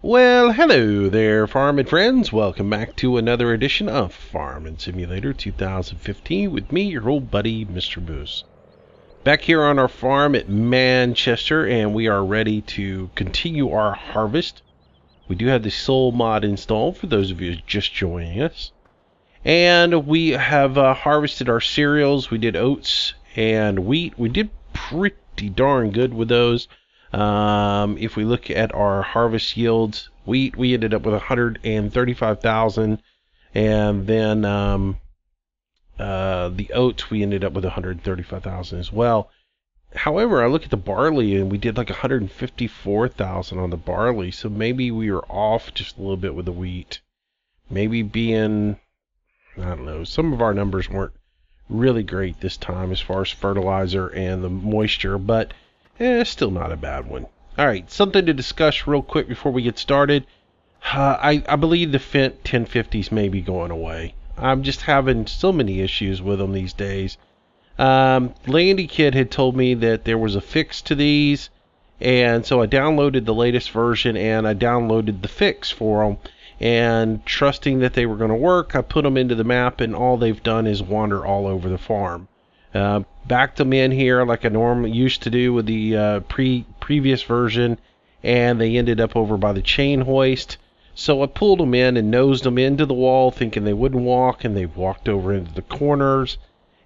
Well, hello there, farming friends. Welcome back to another edition of Farming Simulator 2015 with me, your old buddy, Mistermoose. Back here on our farm at Manchester, and we are ready to continue our harvest. We do have the Soul mod installed for those of you just joining us. And we have harvested our cereals. We did oats and wheat. We did pretty darn good with those. If we look at our harvest yields, wheat, we ended up with 135,000, and then the oats, we ended up with 135,000 as well. However, I look at the barley, and we did like 154,000 on the barley, so maybe we were off just a little bit with the wheat. Maybe being, I don't know, some of our numbers weren't really great this time as far as fertilizer and the moisture, but still not a bad one. Alright, something to discuss real quick before we get started. I believe the Fendt 1050s may be going away. I'm just having so many issues with them these days. Landy Kid had told me that there was a fix to these, and so I downloaded the latest version and I downloaded the fix for them. And trusting that they were going to work, I put them into the map, and all they've done is wander all over the farm. Backed them in here like I normally used to do with the previous version, and they ended up over by the chain hoist. So I pulled them in and nosed them into the wall, thinking they wouldn't walk, and they've walked over into the corners,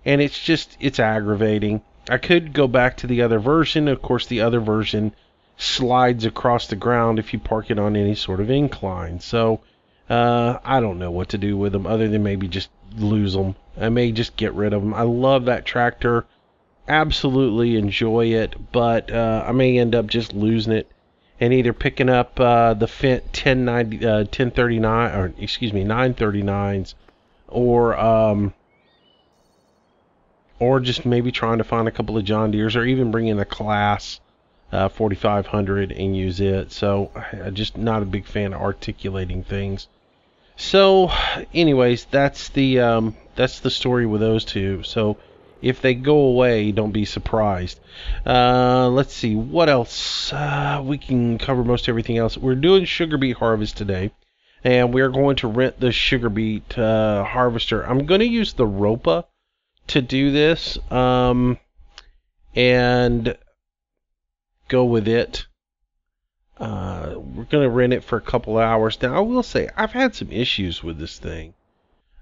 and it's aggravating. I could go back to the other version. Of course, the other version slides across the ground if you park it on any sort of incline. So I don't know what to do with them other than maybe just lose them. I may just get rid of them. I love that tractor, absolutely enjoy it, but I may end up just losing it and either picking up the Fendt 1039 or excuse me 939s, or just maybe trying to find a couple of John Deeres, or even bring in a Class 4500 and use it. So I'm just not a big fan of articulating things. So anyways, that's the story with those two. So if they go away, don't be surprised. Let's see what else. We can cover most everything else. We're doing sugar beet harvest today, and we're going to rent the sugar beet harvester. I'm going to use the Ropa to do this, and go with it. We're going to rent it for a couple hours. Now, I will say, I've had some issues with this thing.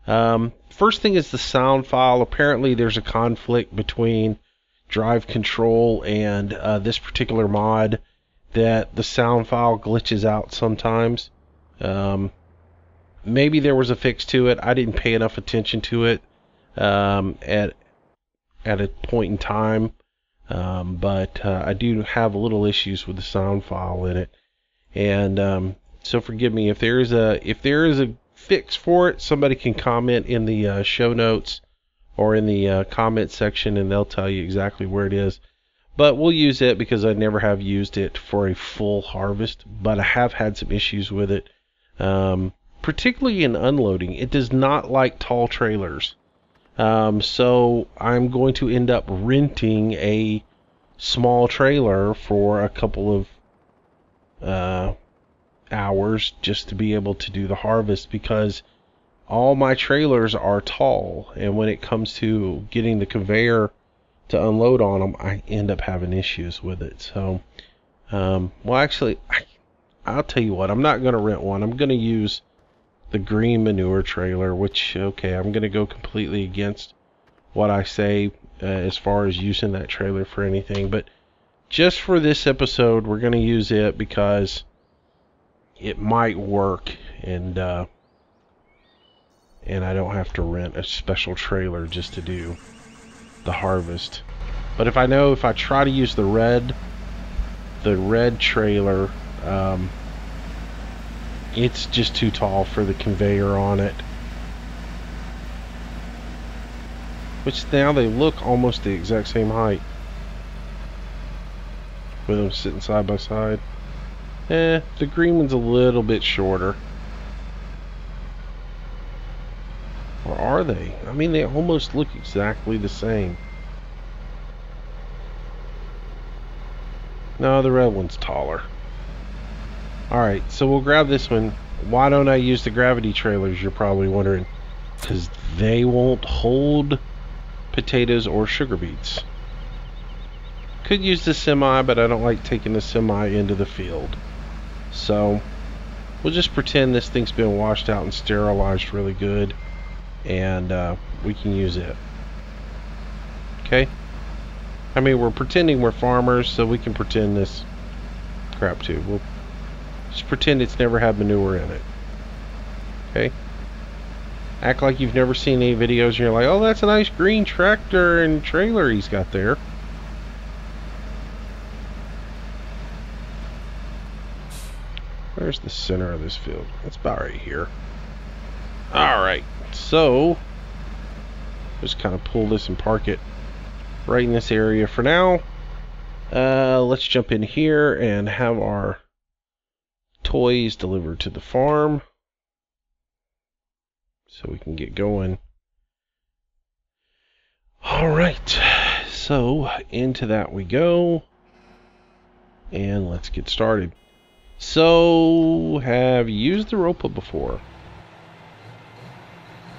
First thing is the sound file. Apparently, there's a conflict between Drive Control and this particular mod, that the sound file glitches out sometimes. Maybe there was a fix to it. I didn't pay enough attention to it at a point in time. But I do have little issues with the sound file in it, and so forgive me if there is a fix for it. Somebody can comment in the show notes or in the comment section, and they'll tell you exactly where it is. But we'll use it because I never have used it for a full harvest, but I have had some issues with it, particularly in unloading. It does not like tall trailers. So I'm going to end up renting a small trailer for a couple of hours just to be able to do the harvest, because all my trailers are tall, and when it comes to getting the conveyor to unload on them, I end up having issues with it. So well, actually, I'll tell you what, I'm not going to rent one. I'm going to use the green manure trailer, which, okay, I'm going to go completely against what I say as far as using that trailer for anything, but just for this episode, we're going to use it because it might work, and I don't have to rent a special trailer just to do the harvest. But if I try to use the red trailer, it's just too tall for the conveyor on it. Which now they look almost the exact same height, with them sitting side by side. The green one's a little bit shorter. Or are they? I mean, they almost look exactly the same. No, the red one's taller. Alright, so we'll grab this one. Why don't I use the gravity trailers, you're probably wondering. Because they won't hold potatoes or sugar beets. Could use the semi, but I don't like taking the semi into the field. So, we'll just pretend this thing's been washed out and sterilized really good. And we can use it. Okay? I mean, we're pretending we're farmers, so we can pretend this crap too. We'll just pretend it's never had manure in it. Okay? Act like you've never seen any videos and you're like, oh, that's a nice green tractor and trailer he's got there. Where's the center of this field? It's about right here. Alright, so just kind of pull this and park it right in this area for now. Let's jump in here and have our toys delivered to the farm so we can get going. Alright, so into that we go, and let's get started. So, have you used the Ropa before?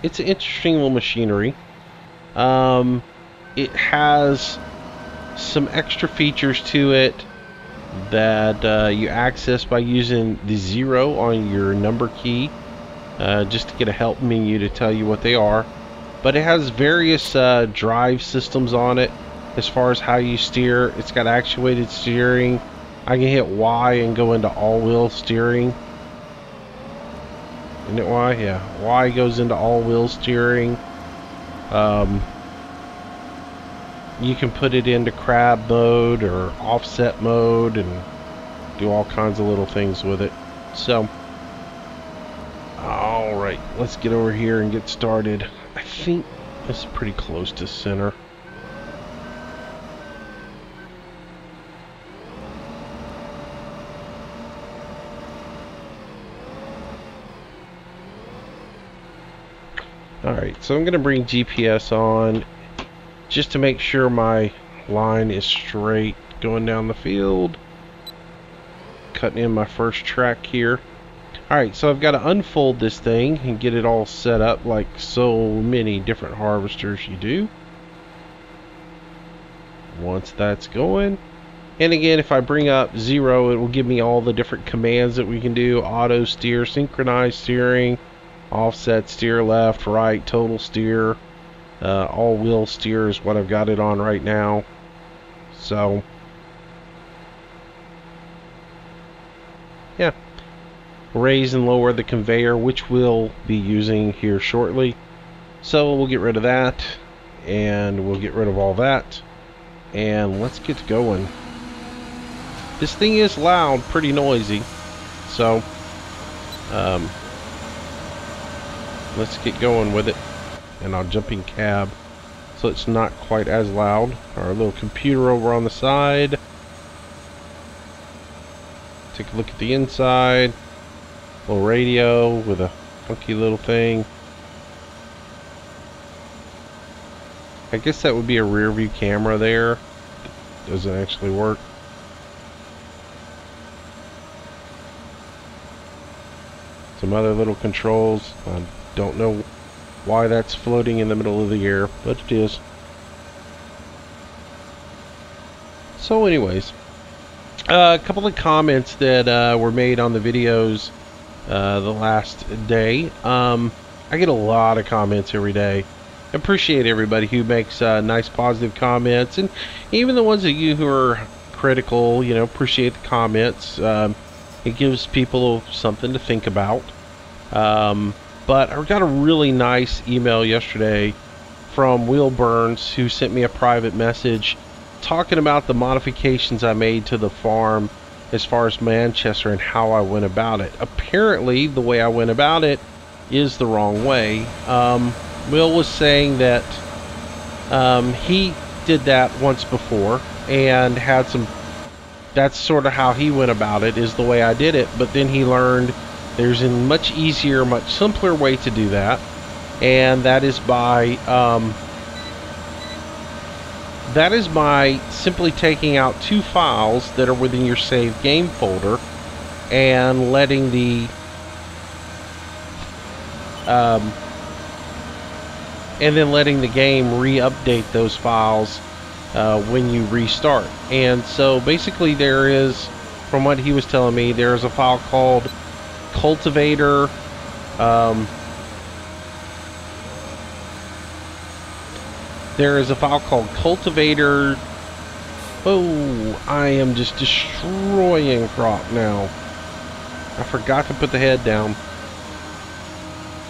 It's an interesting little machinery. It has some extra features to it that you access by using the 0 on your number key, just to get a help menu to tell you what they are. But it has various drive systems on it as far as how you steer. It's got actuated steering. I can hit Y and go into all-wheel steering. Isn't it Y? Yeah. Y goes into all-wheel steering. You can put it into crab mode or offset mode and do all kinds of little things with it. So, alright, let's get over here and get started. I think this is pretty close to center. Alright, so I'm going to bring GPS on just to make sure my line is straight going down the field. Cutting in my first track here. Alright, so I've got to unfold this thing and get it all set up like so many different harvesters you do. Once that's going. And again, if I bring up 0, it will give me all the different commands that we can do. Auto steer, synchronized steering, offset steer, left, right, total steer, all-wheel steer is what I've got it on right now. So, yeah. Raise and lower the conveyor, which we'll be using here shortly. So we'll get rid of that, and we'll get rid of all that, and let's get going. This thing is loud, pretty noisy, so let's get going with it. And I'll jump in cab so it's not quite as loud. Our little computer over on the side. Take a look at the inside. Little radio with a funky little thing. I guess that would be a rear view camera there. Doesn't actually work. Some other little controls. I don't know why that's floating in the middle of the air, but it is. So anyways, a couple of comments that were made on the videos the last day. I get a lot of comments every day. I appreciate everybody who makes nice positive comments, and even the ones of you who are critical, you know, appreciate the comments. It gives people something to think about. But I got a really nice email yesterday from Will Burns, who sent me a private message talking about the modifications I made to the farm as far as Manchester and how I went about it. Apparently, the way I went about it is the wrong way. Will was saying that he did that once before and had some... That's sort of how he went about it, is the way I did it. But then he learned there's a much easier, much simpler way to do that, and that is by simply taking out two files that are within your saved game folder and letting the game re-update those files when you restart. And so basically there is, from what he was telling me, there's a file called cultivator Oh, I am just destroying crop now. I forgot to put the head down.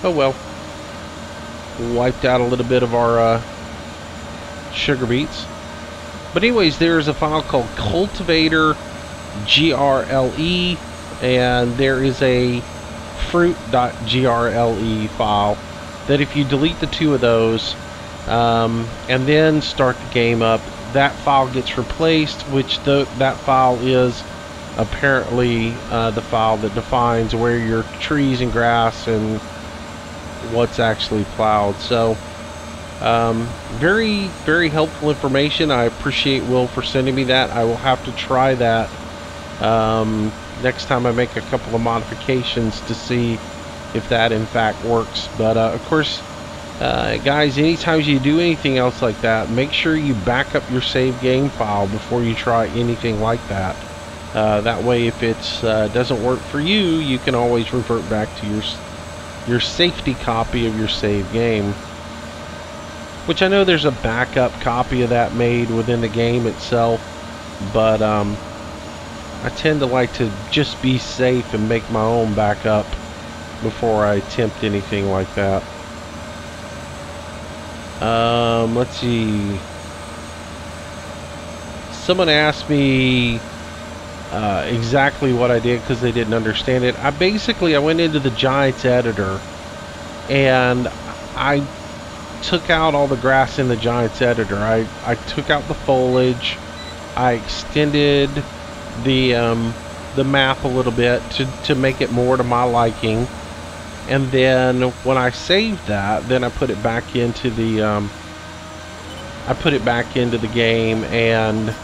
Oh well. Wiped out a little bit of our sugar beets. But anyways, there's a file called cultivator GRLE, and there is a fruit.grle file that if you delete the two of those and then start the game up, that file gets replaced, which that file is apparently the file that defines where your trees and grass and what's actually plowed. So very, very helpful information. I appreciate Will for sending me that. I will have to try that next time I make a couple of modifications to see if that in fact works. But of course, guys, anytime you do anything else like that, make sure you back up your save game file before you try anything like that. That way, if it doesn't work for you, you can always revert back to your safety copy of your save game. Which I know there's a backup copy of that made within the game itself, but I tend to like to just be safe and make my own backup before I attempt anything like that. Let's see. Someone asked me exactly what I did because they didn't understand it. I went into the Giants editor and I took out all the grass in the Giants editor. I took out the foliage. I extended the map a little bit to make it more to my liking. And then when I saved that, then I put it back into the game, and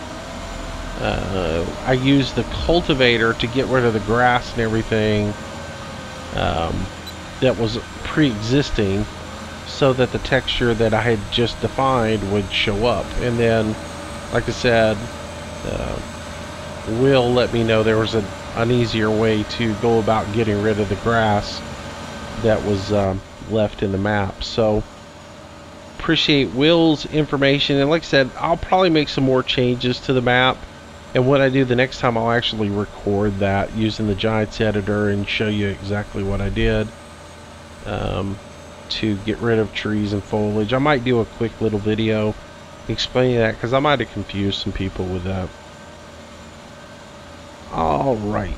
I used the cultivator to get rid of the grass and everything that was pre-existing, so that the texture that I had just defined would show up. And then, like I said, Will let me know there was an easier way to go about getting rid of the grass that was left in the map. So appreciate Will's information, and like I said, I'll probably make some more changes to the map, and what I do the next time, I'll actually record that using the Giants editor and show you exactly what I did to get rid of trees and foliage. I might do a quick little video explaining that, because I might have confused some people with that. Alright,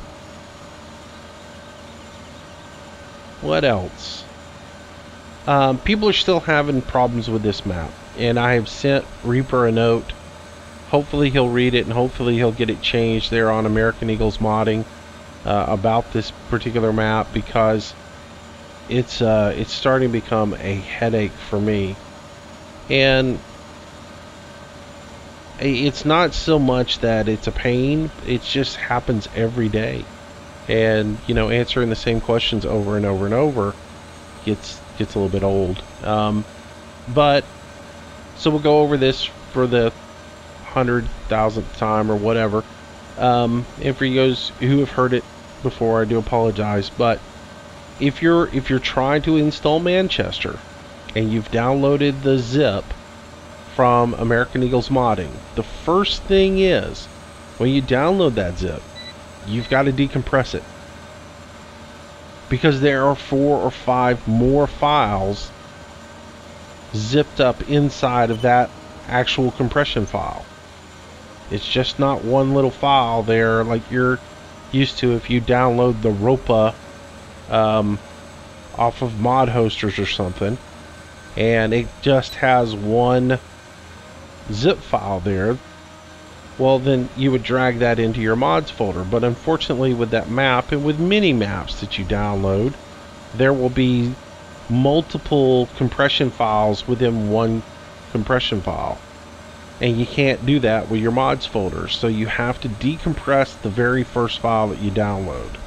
what else? People are still having problems with this map, and I have sent Reaper a note. Hopefully he'll read it, and hopefully he'll get it changed there on American Eagles Modding about this particular map, because it's starting to become a headache for me. And it's not so much that it's a pain, it just happens every day. And, you know, answering the same questions over and over and over gets a little bit old. But so we'll go over this for the 100,000th time or whatever. And for you guys who have heard it before, I do apologize. But if you're trying to install Manchester and you've downloaded the zip from American Eagles Modding, the first thing is, when you download that zip, you've got to decompress it, because there are 4 or 5 more files zipped up inside of that actual compression file. It's just not one little file there like you're used to if you download the Ropa off of Mod Hosters or something, and it just has one zip file there. Well, then you would drag that into your mods folder. But unfortunately, with that map and with many maps that you download, there will be multiple compression files within one compression file, and you can't do that with your mods folder. So you have to decompress the very first file that you download.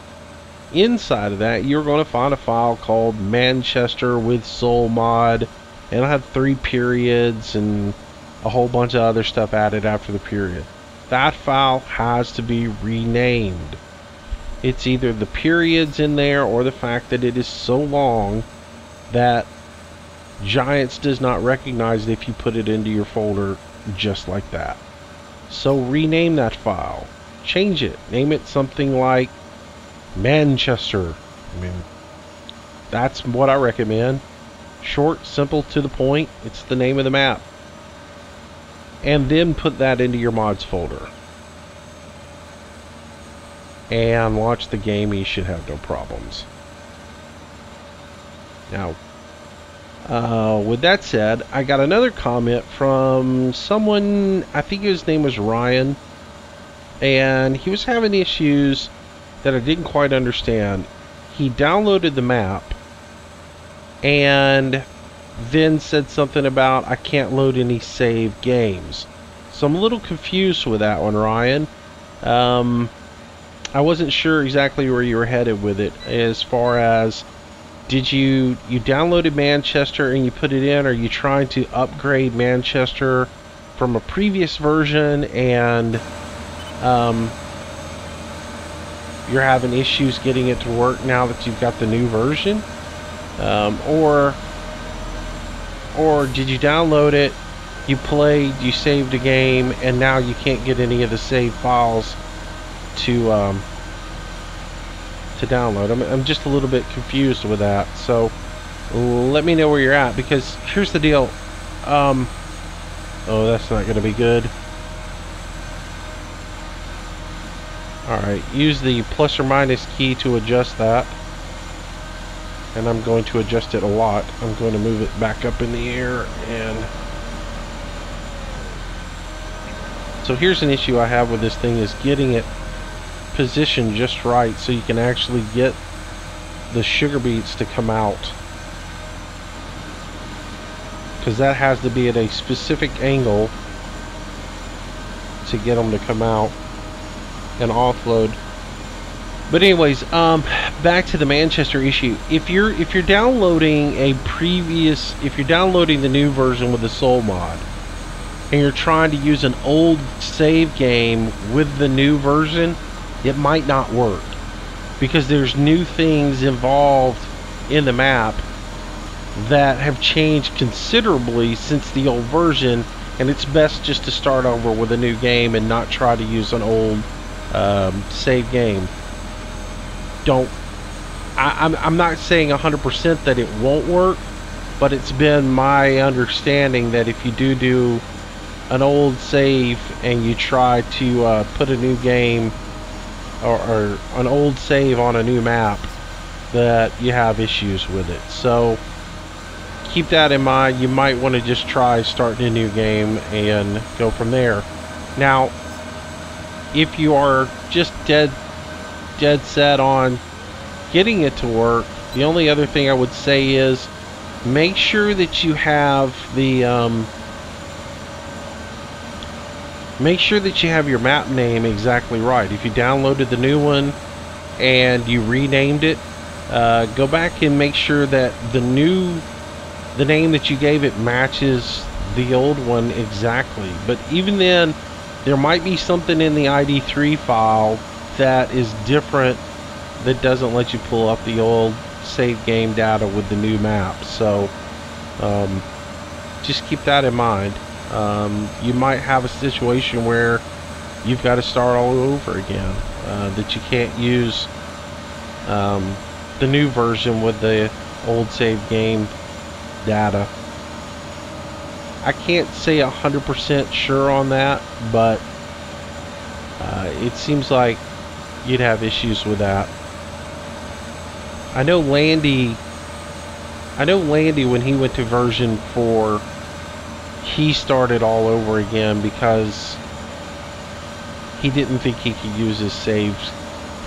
inside of that, you're going to find a file called Manchester with Soul Mod, and it'll have 3 periods and a whole bunch of other stuff added after the period. That file has to be renamed. It's either the periods in there or the fact that it is so long that Giants does not recognize it if you put it into your folder just like that. So rename that file. Change it. Name it something like Manchester. I mean, that's what I recommend. Short, simple, to the point. It's the name of the map. And then put that into your mods folder. And launch the game. You should have no problems. Now, with that said, I got another comment from someone, I think his name was Ryan, and he was having issues that I didn't quite understand. He downloaded the map and then said something about I can't load any save games. So I'm a little confused with that one, Ryan. I wasn't sure exactly where you were headed with it, as far as, did you downloaded Manchester and you put it in, or are you trying to upgrade Manchester from a previous version and you're having issues getting it to work now that you've got the new version? Or did you download it, you played, you saved a game, and now you can't get any of the saved files to download? I'm just a little bit confused with that, so let me know where you're at, because here's the deal. Oh, that's not going to be good. Alright, use the plus or minus key to adjust that, and I'm going to adjust it a lot. I'm going to move it back up in the air, and so here's an issue I have with this thing, is getting it positioned just right so you can actually get the sugar beets to come out, because that has to be at a specific angle to get them to come out and offload. But anyways, back to the Manchester issue. If you're downloading if you're downloading the new version with the Soul mod and you're trying to use an old save game with the new version, it might not work, because there's new things involved in the map that have changed considerably since the old version, and it's best just to start over with a new game and not try to use an old save game. I'm not saying 100% that it won't work, but it's been my understanding that if you do an old save and you try to put a new game or an old save on a new map, that you have issues with it. So keep that in mind. You might want to just try starting a new game and go from there. Now, if you are just dead set on getting it to work, the only other thing I would say is make sure that you have the make sure that you have your map name exactly right. If you downloaded the new one and you renamed it, go back and make sure that the name that you gave it matches the old one exactly. But even then, there might be something in the ID3 file that is different, that doesn't let you pull up the old save game data with the new map. So just keep that in mind. You might have a situation where you've got to start all over again, that you can't use the new version with the old save game data. I can't say 100% sure on that, but it seems like you'd have issues with that. I know Landy when he went to version 4, he started all over again because he didn't think he could use his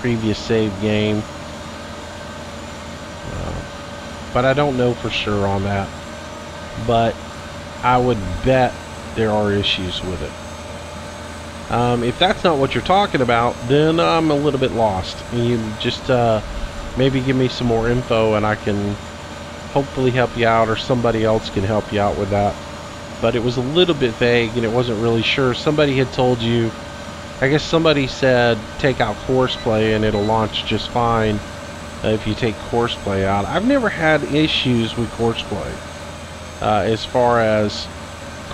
previous save game. But I don't know for sure on that. But I would bet there are issues with it. If that's not what you're talking about, then I'm a little bit lost. You just maybe give me some more info and I can hopefully help you out, or somebody else can help you out with that. But it was a little bit vague and it wasn't really sure. Somebody had told you, I guess somebody said take out courseplay and it'll launch just fine if you take courseplay out. I've never had issues with courseplay as far as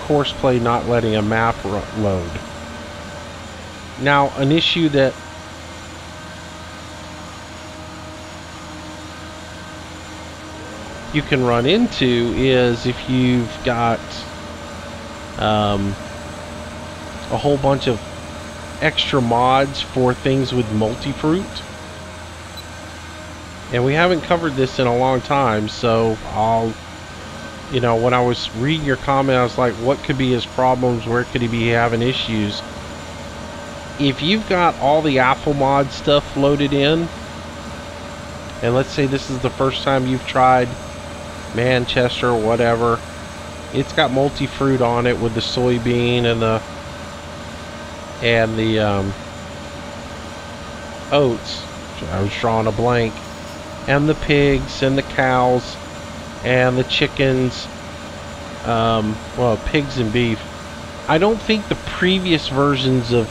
courseplay not letting a map load. Now, an issue that you can run into is if you've got a whole bunch of extra mods for things with multi-fruit. And we haven't covered this in a long time, so when I was reading your comment, I was like, what could be his problems? Where could he be having issues? If you've got all the Apple mod stuff loaded in, and let's say this is the first time you've tried Manchester or whatever, it's got multi-fruit on it with the soybean and the oats. I was drawing a blank. And the pigs and the cows and the chickens. Well, pigs and beef. I don't think the previous versions of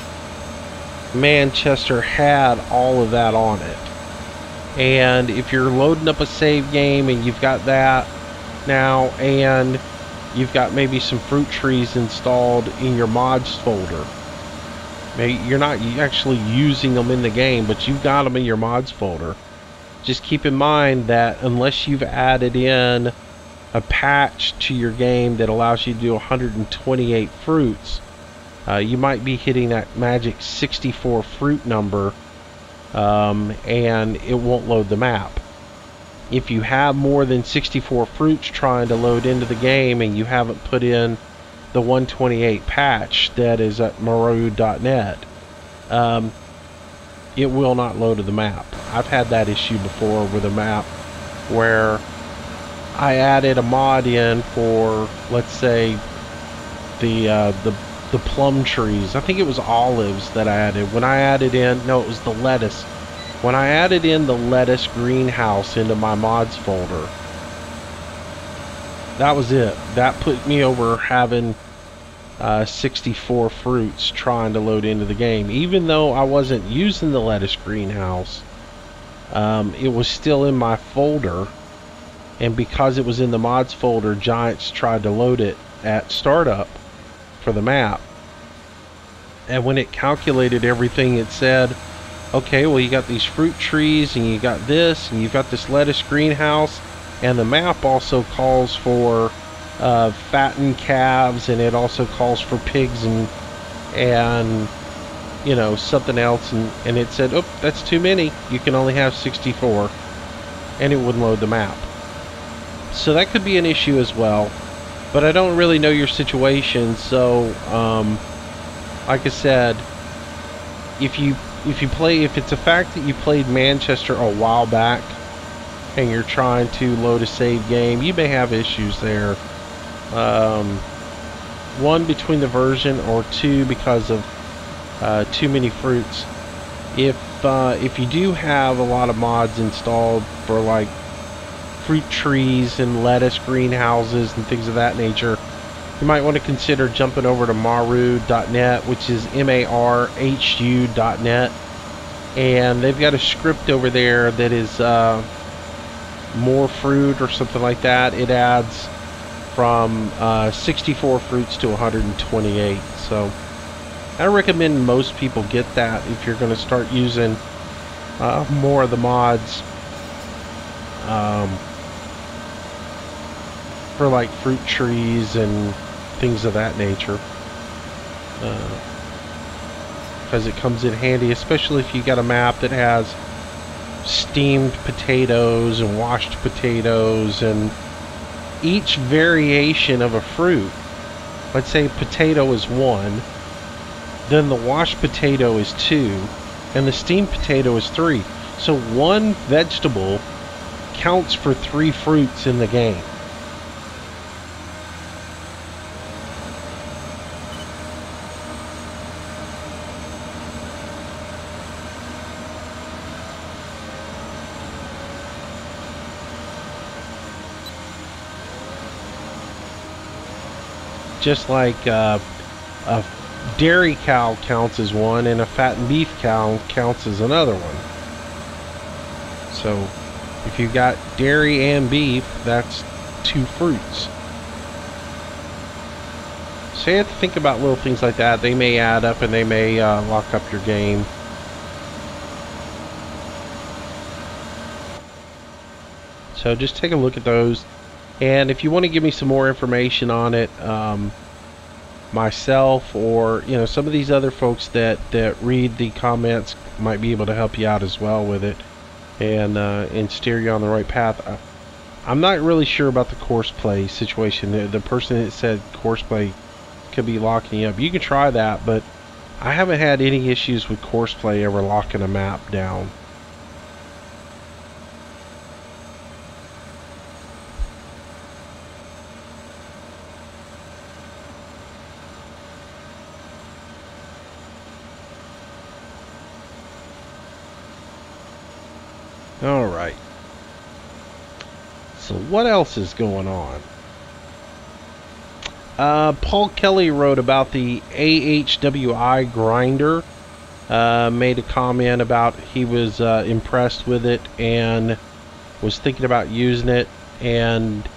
Manchester had all of that on it. And if you're loading up a save game and you've got that now, and you've got maybe some fruit trees installed in your mods folder, maybe you're not actually using them in the game, but you've got them in your mods folder, just keep in mind that unless you've added in a patch to your game that allows you to do 128 fruits, you might be hitting that magic 64 fruit number, and it won't load the map. If you have more than 64 fruits trying to load into the game and you haven't put in the 128 patch that is at maru.net, it will not load to the map. I've had that issue before with a map where I added a mod in for, let's say, the plum trees. I think it was olives that I added. When I added in, no, it was the lettuce. When I added in the lettuce greenhouse into my mods folder, that was it. That put me over having 64 fruits trying to load into the game. Even though I wasn't using the lettuce greenhouse, it was still in my folder, and because it was in the mods folder, Giants tried to load it at startup for the map, and when it calculated everything, it said, okay, well, you got these fruit trees and you got this and you've got this lettuce greenhouse, and the map also calls for fattened calves, and it also calls for pigs and you know, something else, and it said, oh, that's too many, you can only have 64, and it wouldn't load the map. So that could be an issue as well, but I don't really know your situation. So like I said, if it's a fact that you played Manchester a while back and you're trying to load a save game, you may have issues there. One, between the version, or two, because of too many fruits. If you do have a lot of mods installed for like fruit trees and lettuce greenhouses and things of that nature, you might want to consider jumping over to maru.net, which is marhu.net, and they've got a script over there that is more fruit or something like that. It adds from 64 fruits to 128. So I recommend most people get that if you're going to start using more of the mods for like fruit trees and things of that nature, because it comes in handy, especially if you got a map that has steamed potatoes and washed potatoes, and each variation of a fruit, let's say potato is 1, then the washed potato is 2, and the steamed potato is 3. So one vegetable counts for 3 fruits in the game. Just like a dairy cow counts as one, and a fattened beef cow counts as another one. So if you've got dairy and beef, that's 2 fruits. So you have to think about little things like that. They may add up and they may lock up your game. So just take a look at those. And if you want to give me some more information on it, myself or some of these other folks that read the comments might be able to help you out as well with it, and steer you on the right path. I'm not really sure about the course play situation. The person that said course play could be locking you up. You can try that, but I haven't had any issues with course play ever locking a map down. Alright. So what else is going on? Paul Kelly wrote about the AHWI grinder. Made a comment about he was impressed with it and was thinking about using it, and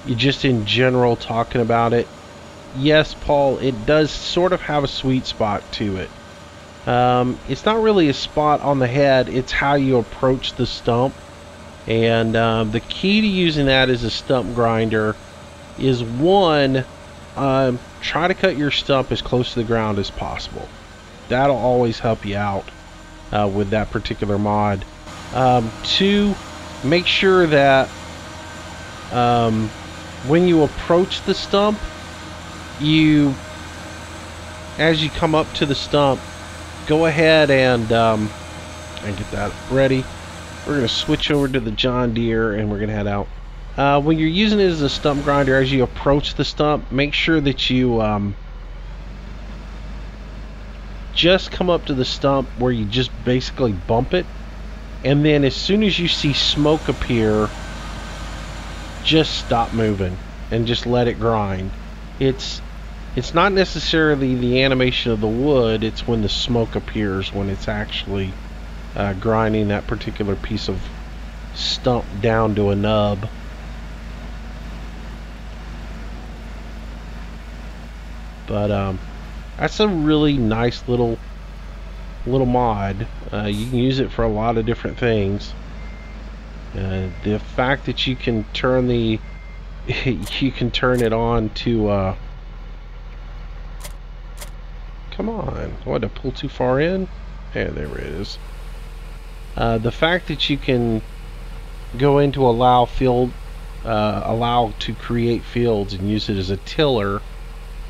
just in general talking about it. Yes, Paul, it does sort of have a sweet spot to it. It's not really a spot on the head, it's how you approach the stump. And the key to using that as a stump grinder is, one, try to cut your stump as close to the ground as possible. That'll always help you out with that particular mod. 2, make sure that when you approach the stump, as you come up to the stump, go ahead and get that ready. We're going to switch over to the John Deere and we're going to head out. When you're using it as a stump grinder, as you approach the stump, make sure that you just come up to the stump where you just basically bump it, and then as soon as you see smoke appear, just stop moving and just let it grind. It's not necessarily the animation of the wood, it's when the smoke appears, when it's actually grinding that particular piece of stump down to a nub. But that's a really nice little mod. You can use it for a lot of different things. The fact that you can turn you can turn it on to come on, what, did I pull too far in? Yeah, there it is. The fact that you can go into allow to create fields and use it as a tiller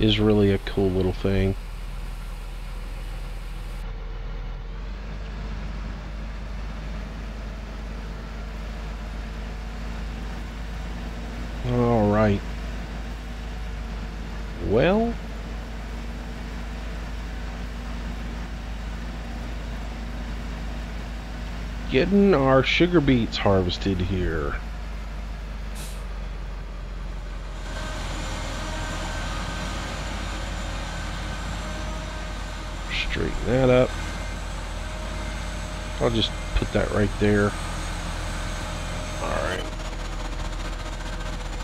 is really a cool little thing. All right. Well, getting our sugar beets harvested here. Straighten that up. I'll just put that right there. Alright.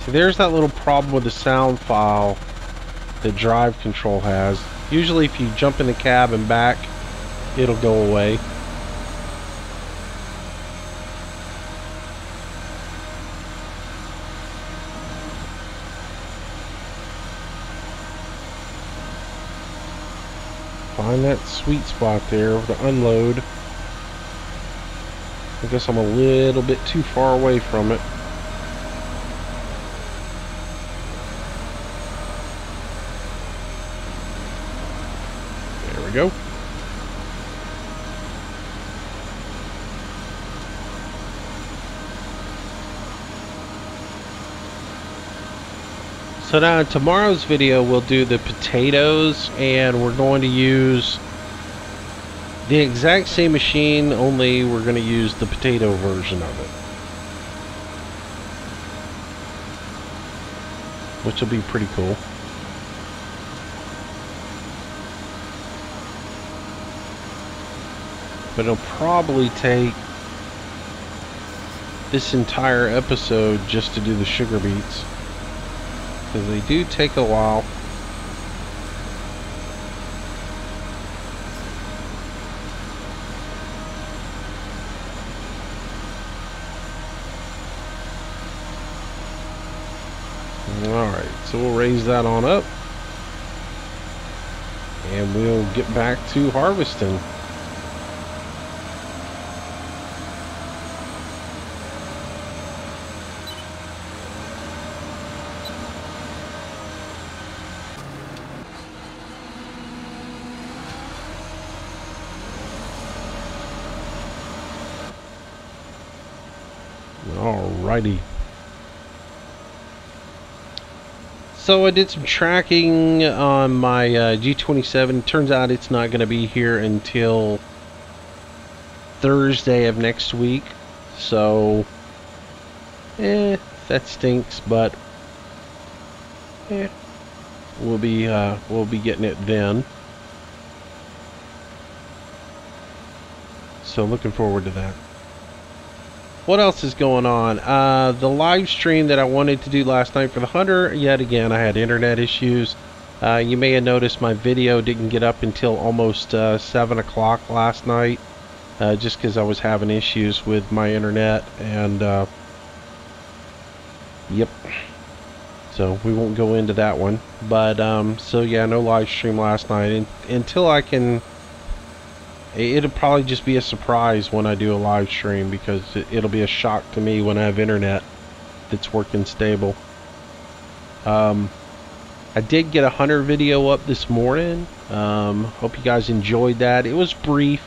See, there's that little problem with the sound file that Drive Control has. Usually if you jump in the cab and back, it'll go away. Find that sweet spot there to unload. I guess I'm a little bit too far away from it. There we go. So now in tomorrow's video we'll do the potatoes, and we're going to use the exact same machine, only we're going to use the potato version of it, which will be pretty cool. but it'll probably take this entire episode just to do the sugar beets, because they do take a while. Alright, so we'll raise that on up, and we'll get back to harvesting. Alrighty. So I did some tracking on my G27. Turns out it's not going to be here until Thursday of next week. So, that stinks, but we'll be getting it then. So looking forward to that. What else is going on? The live stream that I wanted to do last night for the hunter, yet again, I had internet issues. You may have noticed my video didn't get up until almost 7 o'clock last night, just because I was having issues with my internet, and yep. So we won't go into that one. But, so yeah, no live stream last night. Until I can... It'll probably just be a surprise when I do a live stream, because it'll be a shock to me when I have internet that's working stable. I did get a hunter video up this morning. Hope you guys enjoyed that. It was brief.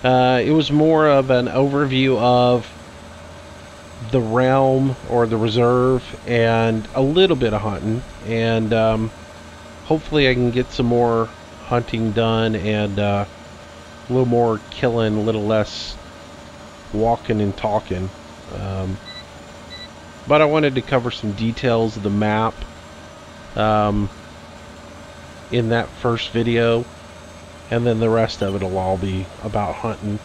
It was more of an overview of the realm or the reserve and a little bit of hunting. And hopefully I can get some more hunting done, and a little more killing, a little less walking and talking. But I wanted to cover some details of the map in that first video, and then the rest of it will all be about hunting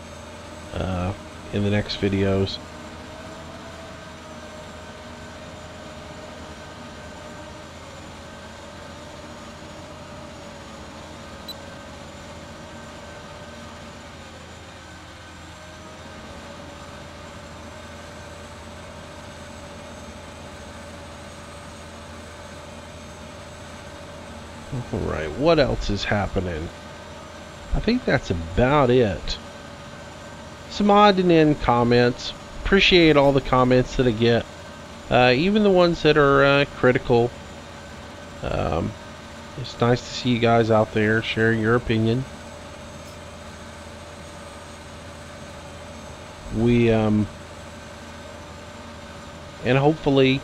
in the next videos. Alright, what else is happening? I think that's about it. Some odd and end comments. Appreciate all the comments that I get. Even the ones that are critical. It's nice to see you guys out there sharing your opinion. And hopefully,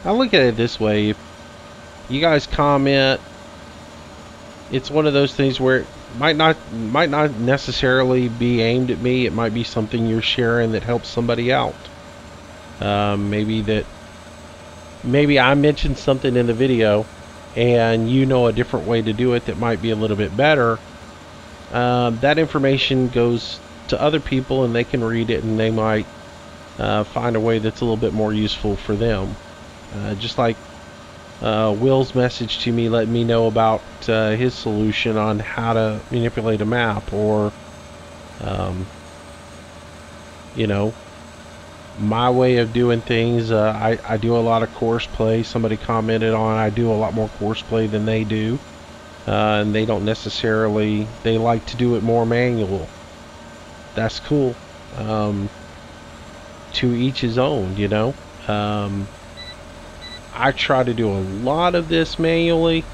I look at it this way: if you guys comment, it's one of those things where it might not necessarily be aimed at me. It might be something you're sharing that helps somebody out. Maybe I mentioned something in the video and you know a different way to do it that might be a little bit better. That information goes to other people and they can read it, and they might find a way that's a little bit more useful for them. Just like Will's message to me letting me know about his solution on how to manipulate a map, or you know, my way of doing things. I do a lot of course play. Somebody commented on I do a lot more course play than they do, and they don't necessarily, they like to do it more manual. That's cool. To each his own, you know. I try to do a lot of this manually,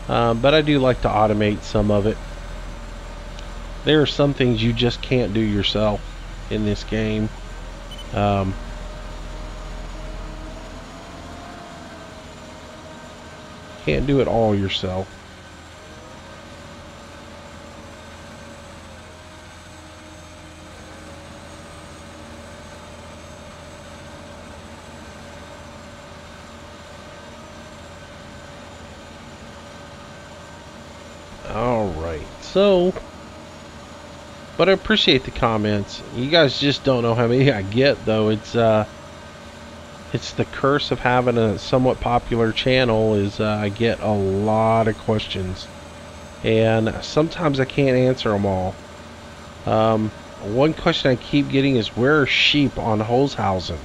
but I do like to automate some of it. There are some things you just can't do yourself in this game. Can't do it all yourself. Alright, so But I appreciate the comments. You guys just don't know how many I get, though. It's the curse of having a somewhat popular channel is I get a lot of questions. And sometimes I can't answer them all. One question I keep getting is, where are sheep on Holzhausen?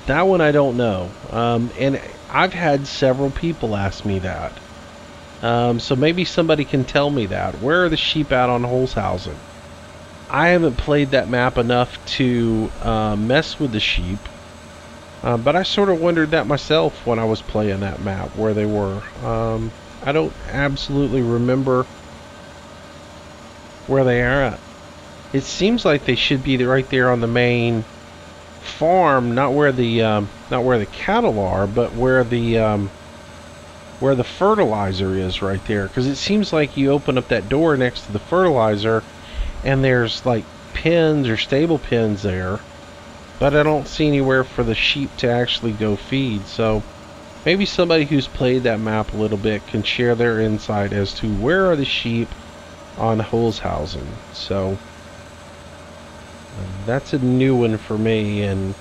That one I don't know. And I've had several people ask me that. So maybe somebody can tell me that. Where are the sheep out on Holzhausen? I haven't played that map enough to mess with the sheep. But I sort of wondered that myself when I was playing that map, where they were. I don't absolutely remember where they are at. It seems like they should be right there on the main farm, not where the cattle are, but where the fertilizer is right there. Because it seems like you open up that door next to the fertilizer, and there's like pens or stable pens there, but I don't see anywhere for the sheep to actually go feed. So maybe somebody who's played that map a little bit can share their insight as to where are the sheep on Holzhausen. So that's a new one for me, and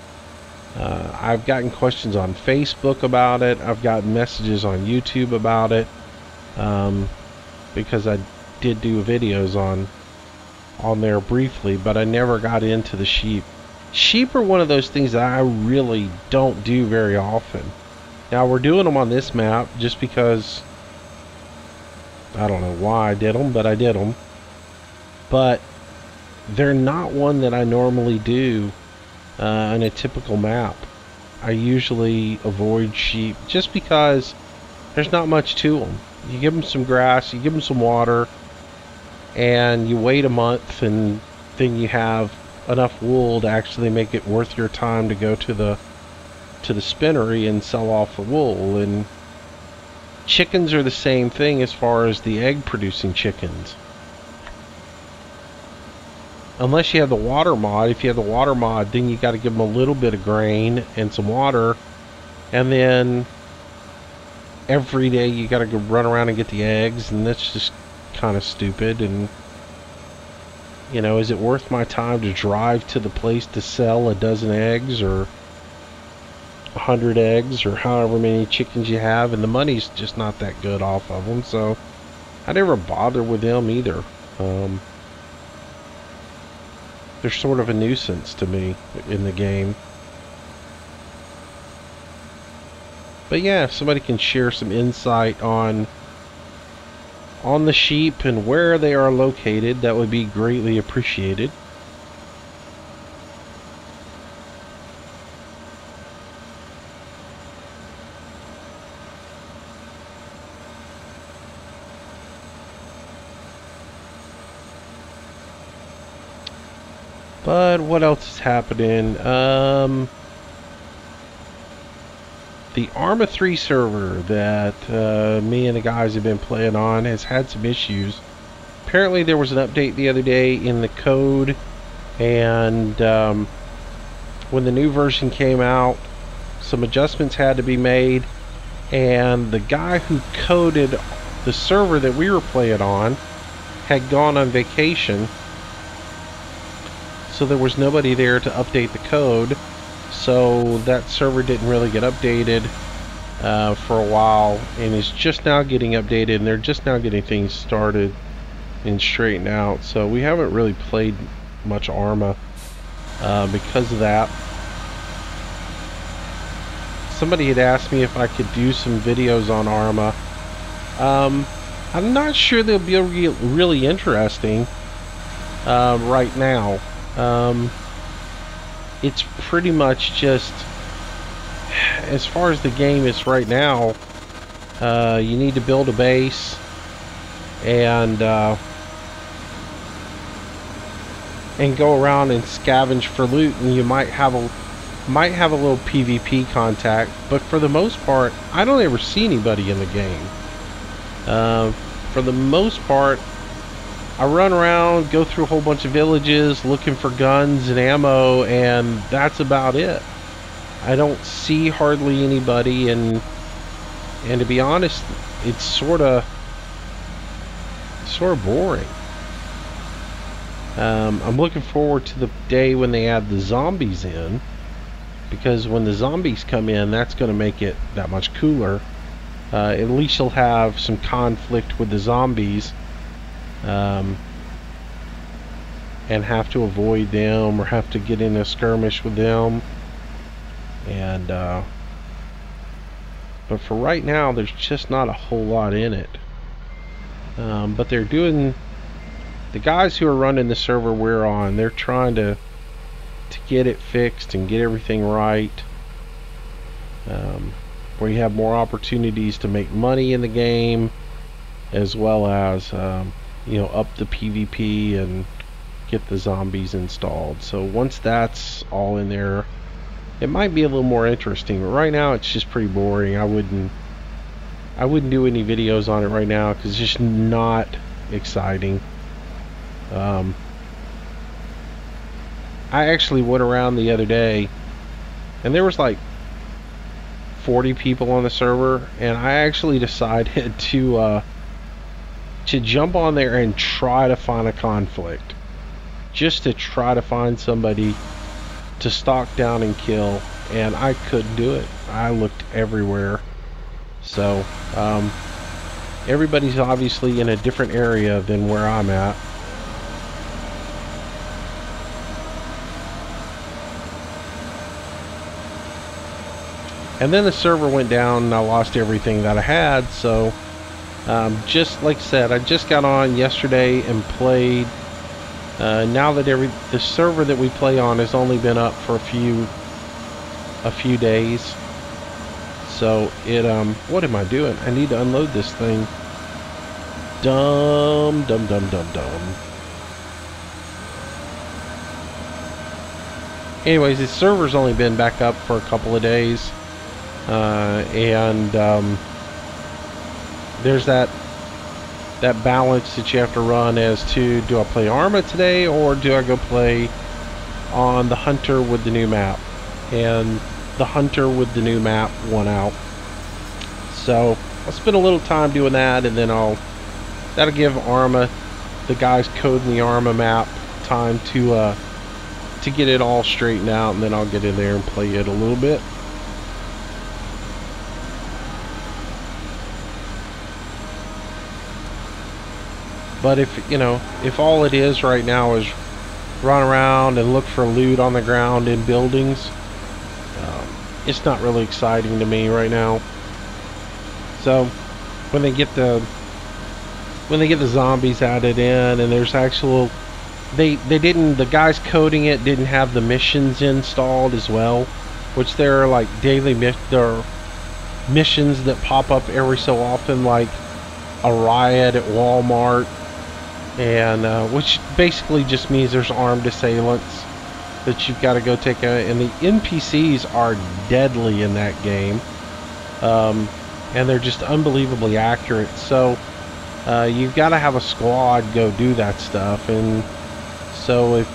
I've gotten questions on Facebook about it. I've gotten messages on YouTube about it, because I did do videos on there briefly, but I never got into the sheep. Sheep are one of those things that I really don't do very often. Now we're doing them on this map just because I don't know why I did them, but I did them. But they're not one that I normally do on a typical map. I usually avoid sheep just because there's not much to them. You give them some grass, you give them some water, and you wait a month, and then you have enough wool to actually make it worth your time to go to the spinnery and sell off the wool. And chickens are the same thing as far as the egg producing chickens. Unless you have the water mod. If you have the water mod, then you got to give them a little bit of grain and some water, and then every day you got to go run around and get the eggs, and that's just kind of stupid. And you know, is it worth my time to drive to the place to sell a dozen eggs or 100 eggs or however many chickens you have? And the money's just not that good off of them, so I never bother with them either. They're sort of a nuisance to me in the game. But yeah, if somebody can share some insight on the sheep and where they are located, that would be greatly appreciated. But what else is happening? The Arma 3 server that me and the guys have been playing on has had some issues. Apparently there was an update the other day in the code, and when the new version came out, some adjustments had to be made, and the guy who coded the server that we were playing on had gone on vacation, so there was nobody there to update the code. So that server didn't really get updated for a while, and it's just now getting updated, and they're just now getting things started and straightened out. So we haven't really played much Arma because of that. Somebody had asked me if I could do some videos on Arma. I'm not sure they'll be really interesting right now. It's pretty much just, as far as the game is right now, you need to build a base and go around and scavenge for loot, and you might have a little PvP contact, but for the most part I don't ever see anybody in the game. For the most part I run around, go through a whole bunch of villages looking for guns and ammo, and that's about it. I don't see hardly anybody, and to be honest, it's sort of boring. I'm looking forward to the day when they add the zombies in, because when the zombies come in, that's going to make it that much cooler. At least you'll have some conflict with the zombies, and have to avoid them or have to get in a skirmish with them. And but for right now, there's just not a whole lot in it. But they're doing, the guys who are running the server we're on, they're trying to get it fixed and get everything right, where you have more opportunities to make money in the game, as well as you know, up the PvP and get the zombies installed. So once that's all in there, it might be a little more interesting. But right now it's just pretty boring. I wouldn't do any videos on it right now because it's just not exciting. I actually went around the other day and there was like 40 people on the server, and I actually decided to jump on there and try to find a conflict, just to try to find somebody to stalk down and kill, and I couldn't do it. I looked everywhere. So everybody's obviously in a different area than where I'm at. And then the server went down and I lost everything that I had. So just like I said, I just got on yesterday and played. Now that the server that we play on has only been up for a few days. So it what am I doing? I need to unload this thing. Dumb. Anyways, the server's only been back up for a couple of days. There's that balance that you have to run as to, do I play Arma today or do I go play on the Hunter with the new map? And the Hunter with the new map won out. So I'll spend a little time doing that, and then that'll give Arma, the guys coding the Arma map, time to get it all straightened out, and then I'll get in there and play it a little bit. But if all it is right now is run around and look for loot on the ground in buildings, it's not really exciting to me right now. So when they get the zombies added in, and there's actual, the guys coding it didn't have the missions installed as well, which there are like daily missions that pop up every so often, like a riot at Walmart, and which basically just means there's armed assailants that you've got to go take out, and the NPCs are deadly in that game, and they're just unbelievably accurate. So you've got to have a squad go do that stuff. And so if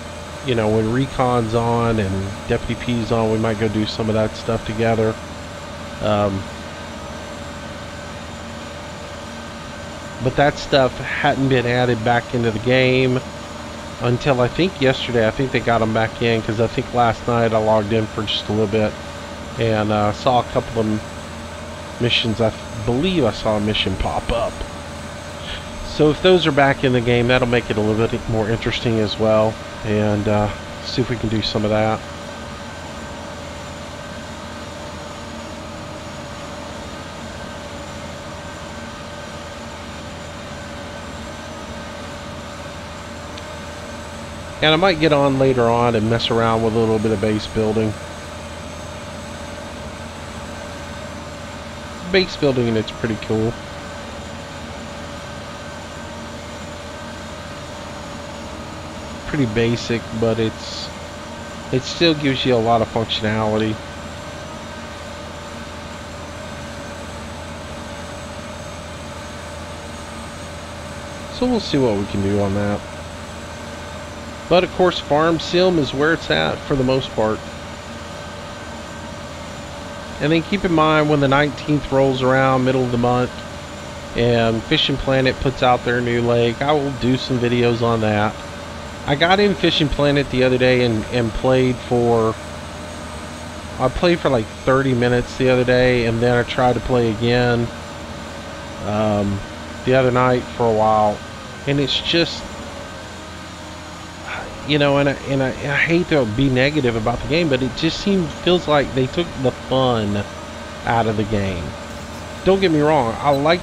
when Recon's on and Deputy P's on, we might go do some of that stuff together. But that stuff hadn't been added back into the game until I think yesterday. I think they got them back in, because I think last night I logged in for just a little bit and saw a couple of missions. I believe I saw a mission pop up. So if those are back in the game, that'll make it a little bit more interesting as well, and see if we can do some of that. And I might get on later on and mess around with a little bit of base building. Base building, and it's pretty cool. Pretty basic, but it still gives you a lot of functionality. So we'll see what we can do on that. But of course, Farm Sim is where it's at for the most part. And then keep in mind, when the 19th rolls around, middle of the month, and Fishing Planet puts out their new lake, I will do some videos on that. I got in Fishing Planet the other day and played for... I played for like 30 minutes the other day, and then I tried to play again the other night for a while, and it's just, you know, and I hate to be negative about the game, but it just feels like they took the fun out of the game. Don't get me wrong, I like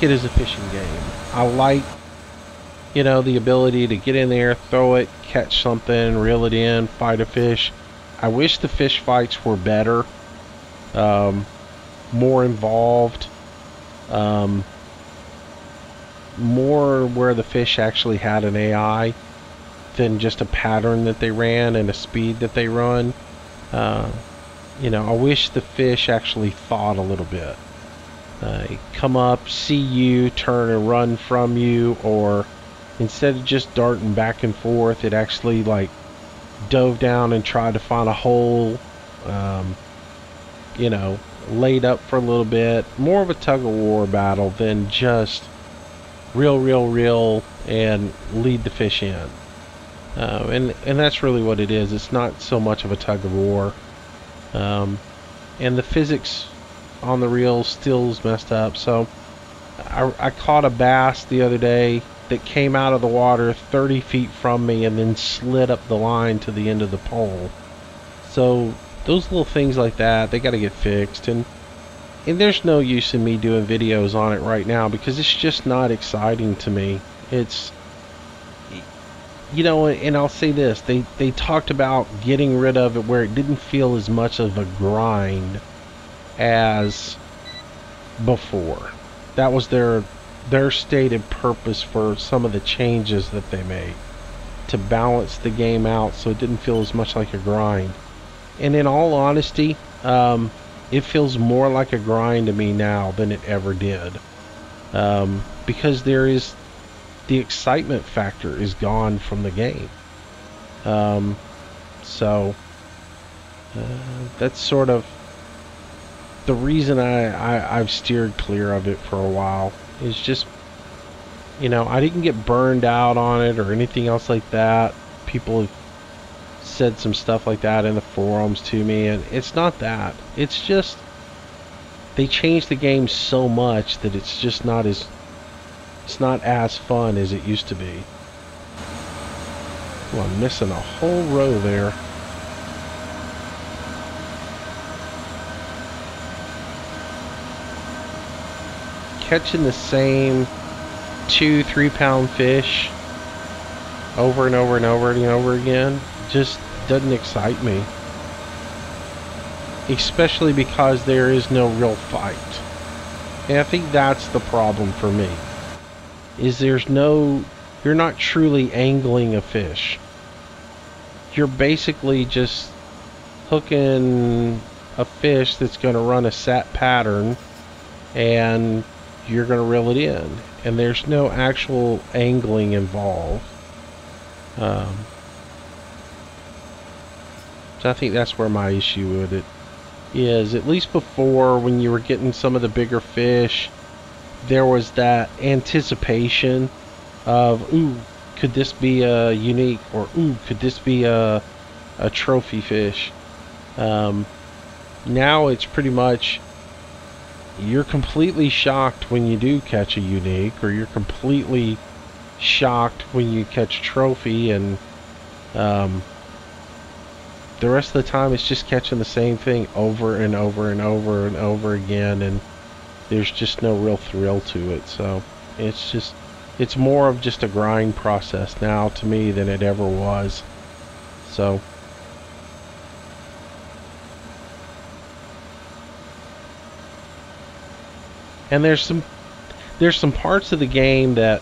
it as a fishing game. I like, you know, the ability to get in there, throw it, catch something, reel it in, fight a fish. I wish the fish fights were better, more involved, more where the fish actually had an AI than just a pattern that they ran and a speed that they run. You know, I wish the fish actually thought a little bit. Come up, see you, turn and run from you, or instead of just darting back and forth, it actually like dove down and tried to find a hole, you know, laid up for a little bit. More of a tug-of-war battle than just reel, and lead the fish in. And that's really what it is. It's not so much of a tug-of-war. And the physics on the reel still is messed up. So I caught a bass the other day that came out of the water 30 feet from me and then slid up the line to the end of the pole. So those little things like that, they got to get fixed, and there's no use in me doing videos on it right now because it's just not exciting to me. It's, you know, and I'll say this, they talked about getting rid of it where it didn't feel as much of a grind as before. That was their stated purpose for some of the changes that they made, to balance the game out so it didn't feel as much like a grind. And in all honesty, it feels more like a grind to me now than it ever did, because the excitement factor is gone from the game. So that's sort of the reason I've steered clear of it for a while. Is just, you know, I didn't get burned out on it or anything else like that. People have said some stuff like that in the forums to me, and it's not that. It's just they changed the game so much that it's just not as fun as it used to be. Well, I'm missing a whole row there. Catching the same 2-3 pound fish over and over and over and over again just doesn't excite me, especially because there is no real fight. And I think that's the problem for me, is you're not truly angling a fish. You're basically just hooking a fish that's going to run a set pattern, and you're going to reel it in, and there's no actual angling involved. So I think that's where my issue with it is. At least before, when you were getting some of the bigger fish, there was that anticipation of, ooh, could this be a unique, or ooh, could this be a trophy fish? Now it's pretty much, you're completely shocked when you do catch a unique, or you're completely shocked when you catch a trophy, and the rest of the time it's just catching the same thing over and over and over and over again, and there's just no real thrill to it. So it's more of just a grind process now to me than it ever was. So and there's some parts of the game that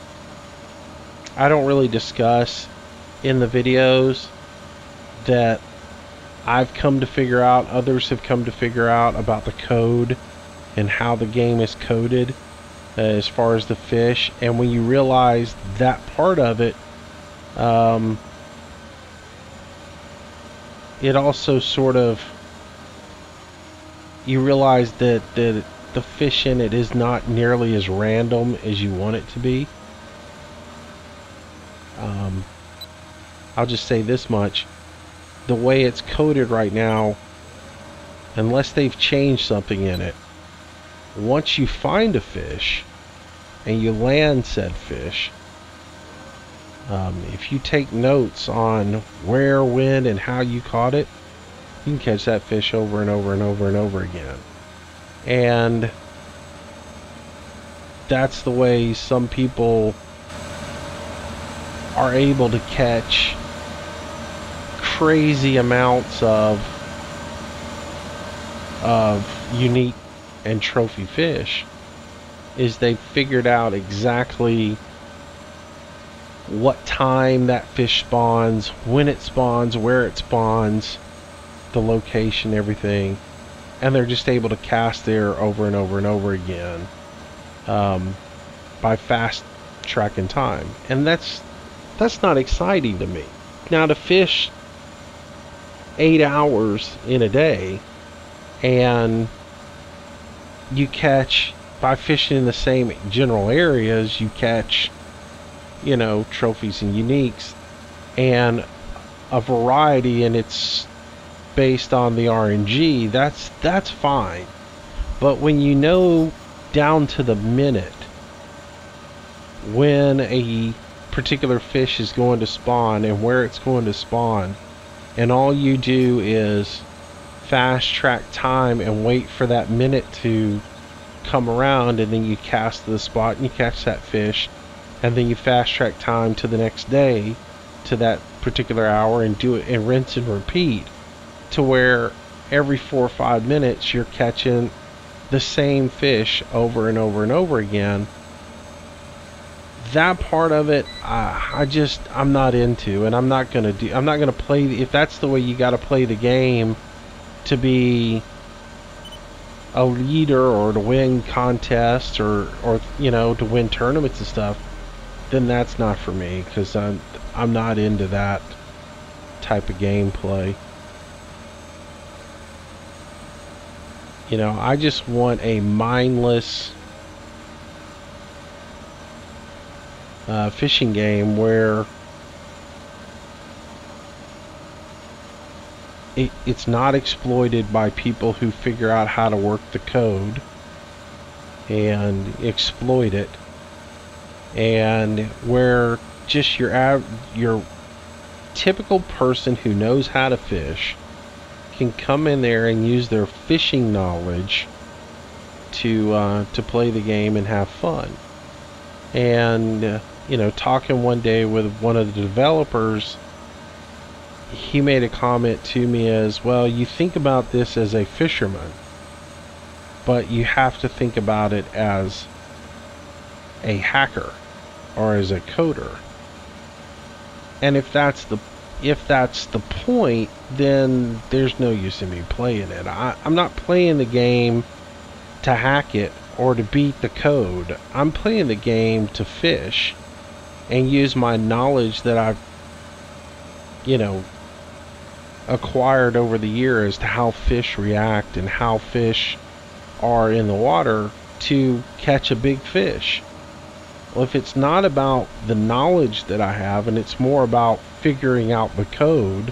I don't really discuss in the videos that I've come to figure out, others have come to figure out about the code and how the game is coded as far as the fish. And when you realize that part of it, it also sort of, you realize that the fish in it is not nearly as random as you want it to be. I'll just say this much. The way it's coded right now, unless they've changed something in it, once you find a fish and you land said fish, if you take notes on where, when, and how you caught it, you can catch that fish over and over and over and over again. And that's the way some people are able to catch crazy amounts of unique and trophy fish, is they figured out exactly what time that fish spawns, when it spawns, where it spawns, the location, everything, and they're just able to cast there over and over and over again by fast tracking time. And that's not exciting to me. Now, to fish 8 hours in a day and you catch, by fishing in the same general areas, you catch, you know, trophies and uniques and a variety, and it's based on the RNG, that's fine. But when you know down to the minute when a particular fish is going to spawn and where it's going to spawn, and all you do is fast track time and wait for that minute to come around, and then you cast to the spot and you catch that fish, and then you fast track time to the next day to that particular hour and do it and rinse and repeat, to where every 4 or 5 minutes you're catching the same fish over and over and over again. That part of it, I'm not into, and I'm not gonna play. If that's the way you got to play the game to be a leader or to win contests or you know, to win tournaments and stuff, then that's not for me, because I'm not into that type of gameplay. You know, I just want a mindless fishing game where it's not exploited by people who figure out how to work the code and exploit it, and where just your typical person who knows how to fish can come in there and use their fishing knowledge to play the game and have fun. And you know, talking one day with one of the developers, he made a comment to me as, well, you think about this as a fisherman, but you have to think about it as a hacker or as a coder. And if that's the point, then there's no use in me playing it. I'm not playing the game to hack it or to beat the code. I'm playing the game to fish and use my knowledge that I've, you know, acquired over the years as to how fish react and how fish are in the water to catch a big fish. Well, if it's not about the knowledge that I have and it's more about figuring out the code,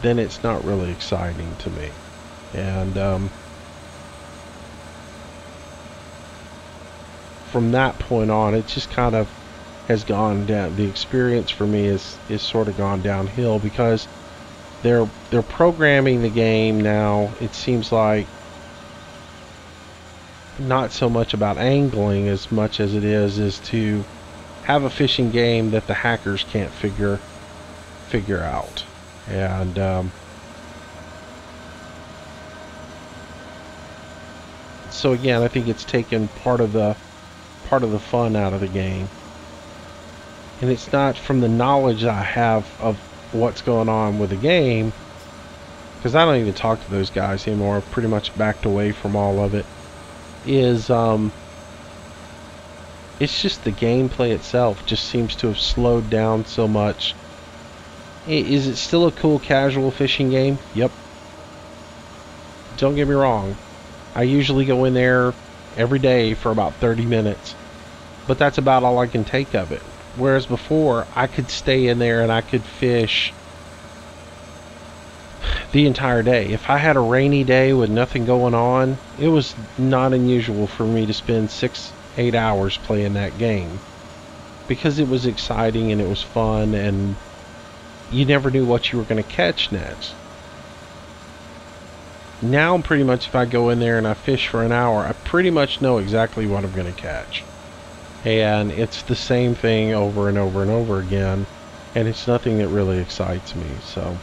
then it's not really exciting to me. And from that point on, it just kind of has gone down. The experience for me is sort of gone downhill, because they're programming the game now, it seems like, not so much about angling as much as it is to have a fishing game that the hackers can't figure out. And so again, I think it's taken part of the fun out of the game. And it's not from the knowledge I have of what's going on with the game, because I don't even talk to those guys anymore. I've pretty much backed away from all of it. It's just the gameplay itself just seems to have slowed down so much. Is it still a cool casual fishing game? Yep. Don't get me wrong. I usually go in there every day for about 30 minutes. But that's about all I can take of it. Whereas before, I could stay in there and I could fish the entire day. If I had a rainy day with nothing going on, it was not unusual for me to spend 6-8 hours playing that game, because it was exciting and it was fun, and you never knew what you were going to catch next. Now, pretty much, if I go in there and I fish for an hour, I pretty much know exactly what I'm going to catch. And it's the same thing over and over and over again, and it's nothing that really excites me. So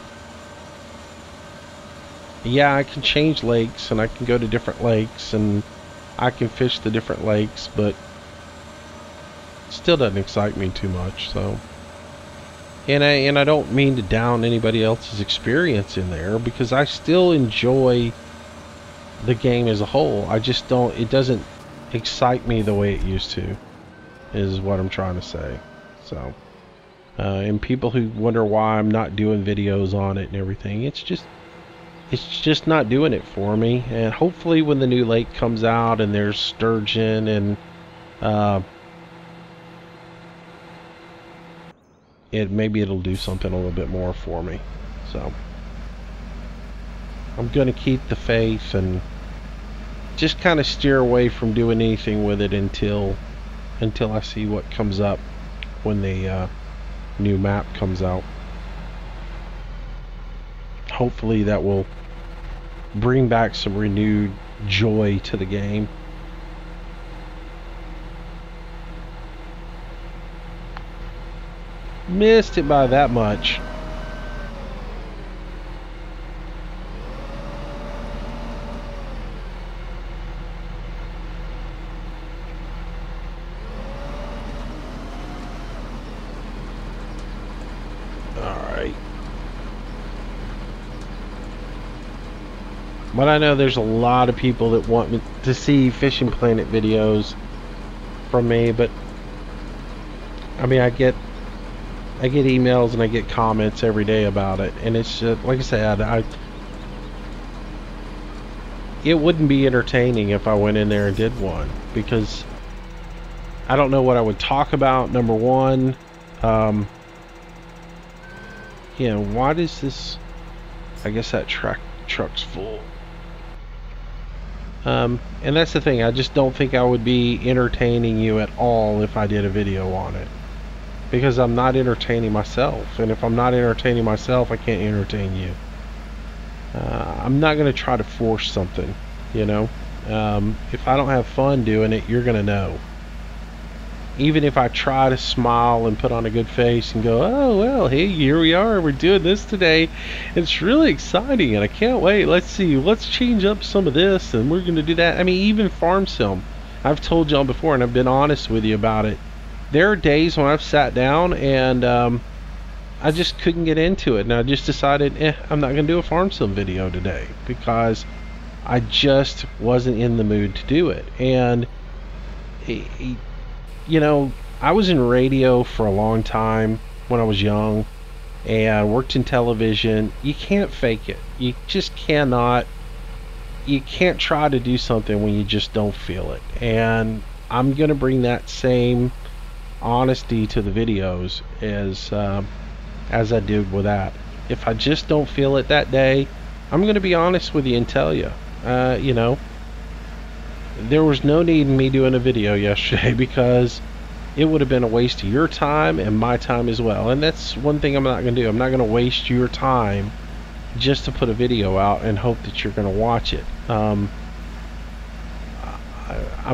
yeah, I can change lakes and I can go to different lakes and I can fish the different lakes, but it still doesn't excite me too much. So and I don't mean to down anybody else's experience in there, because I still enjoy the game as a whole. I just don't, it doesn't excite me the way it used to, is what I'm trying to say. So and people who wonder why I'm not doing videos on it and everything, it's just not doing it for me. And hopefully when the new lake comes out and there's sturgeon and maybe it'll do something a little bit more for me. So I'm gonna keep the faith and just kind of steer away from doing anything with it until I see what comes up when the new map comes out. Hopefully that will bring back some renewed joy to the game. Missed it by that much. Alright. But I know there's a lot of people that want me to see Fishing Planet videos from me, but I mean, I get emails and I get comments every day about it, and it's just, like I said, it wouldn't be entertaining if I went in there and did one, because I don't know what I would talk about, number one. Yeah, why does this, I guess that truck's full. And that's the thing, I just don't think I would be entertaining you at all if I did a video on it, because I'm not entertaining myself, and if I'm not entertaining myself, I can't entertain you. I'm not going to try to force something, you know. If I don't have fun doing it, you're going to know. Even if I try to smile and put on a good face and go, oh well, hey, here we are, we're doing this today, it's really exciting and I can't wait, let's change up some of this and we're going to do that. I mean, even farm sim, I've told y'all before and I've been honest with you about it. There are days when I've sat down and I just couldn't get into it, and I just decided, I'm not going to do a farm sim video today, because I just wasn't in the mood to do it. And you know, I was in radio for a long time when I was young and worked in television. You can't fake it. You just cannot. You can't try to do something when you just don't feel it. And I'm going to bring that same honesty to the videos as I did with that. If I just don't feel it that day, I'm going to be honest with you and tell you. You know, there was no need in me doing a video yesterday, because it would have been a waste of your time and my time as well. And that's one thing I'm not going to do. I'm not going to waste your time just to put a video out and hope that you're going to watch it. I'm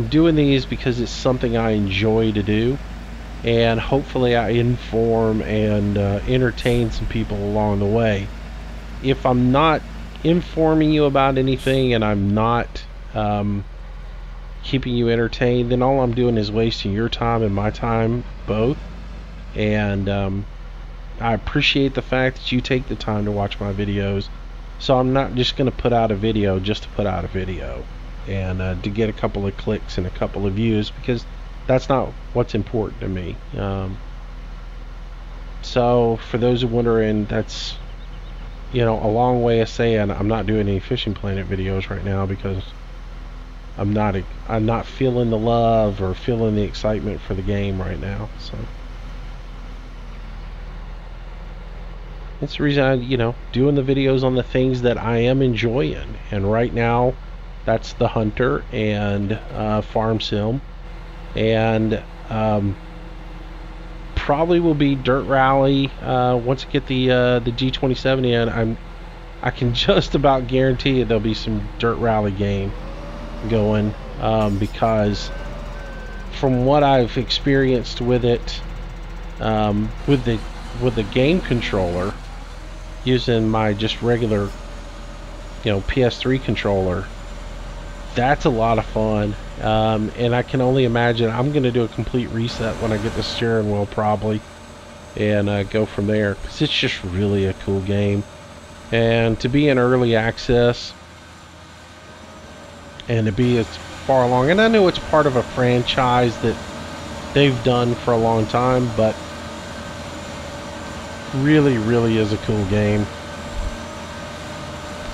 doing these because it's something I enjoy to do, and hopefully I inform and entertain some people along the way. If I'm not informing you about anything and I'm not keeping you entertained, then all I'm doing is wasting your time and my time both. And I appreciate the fact that you take the time to watch my videos, so I'm not just going to put out a video just to put out a video and to get a couple of clicks and a couple of views, because that's not what's important to me. So for those who are wondering, that's, you know, a long way of saying I'm not doing any Fishing Planet videos right now, because I'm not feeling the love or feeling the excitement for the game right now. So It's the reason I, doing the videos on the things that I am enjoying. And right now, that's the Hunter and Farm Sim. And probably will be Dirt Rally once I get the G27 in. I can just about guarantee there'll be some Dirt Rally game going, because from what I've experienced with it, with the game controller, using my just regular PS3 controller, that's a lot of fun. And I can only imagine I'm going to do a complete reset when I get the steering wheel probably, and go from there, because it's just really a cool game. And to be in early access and to be as far along, and I know it's part of a franchise that they've done for a long time, but really is a cool game.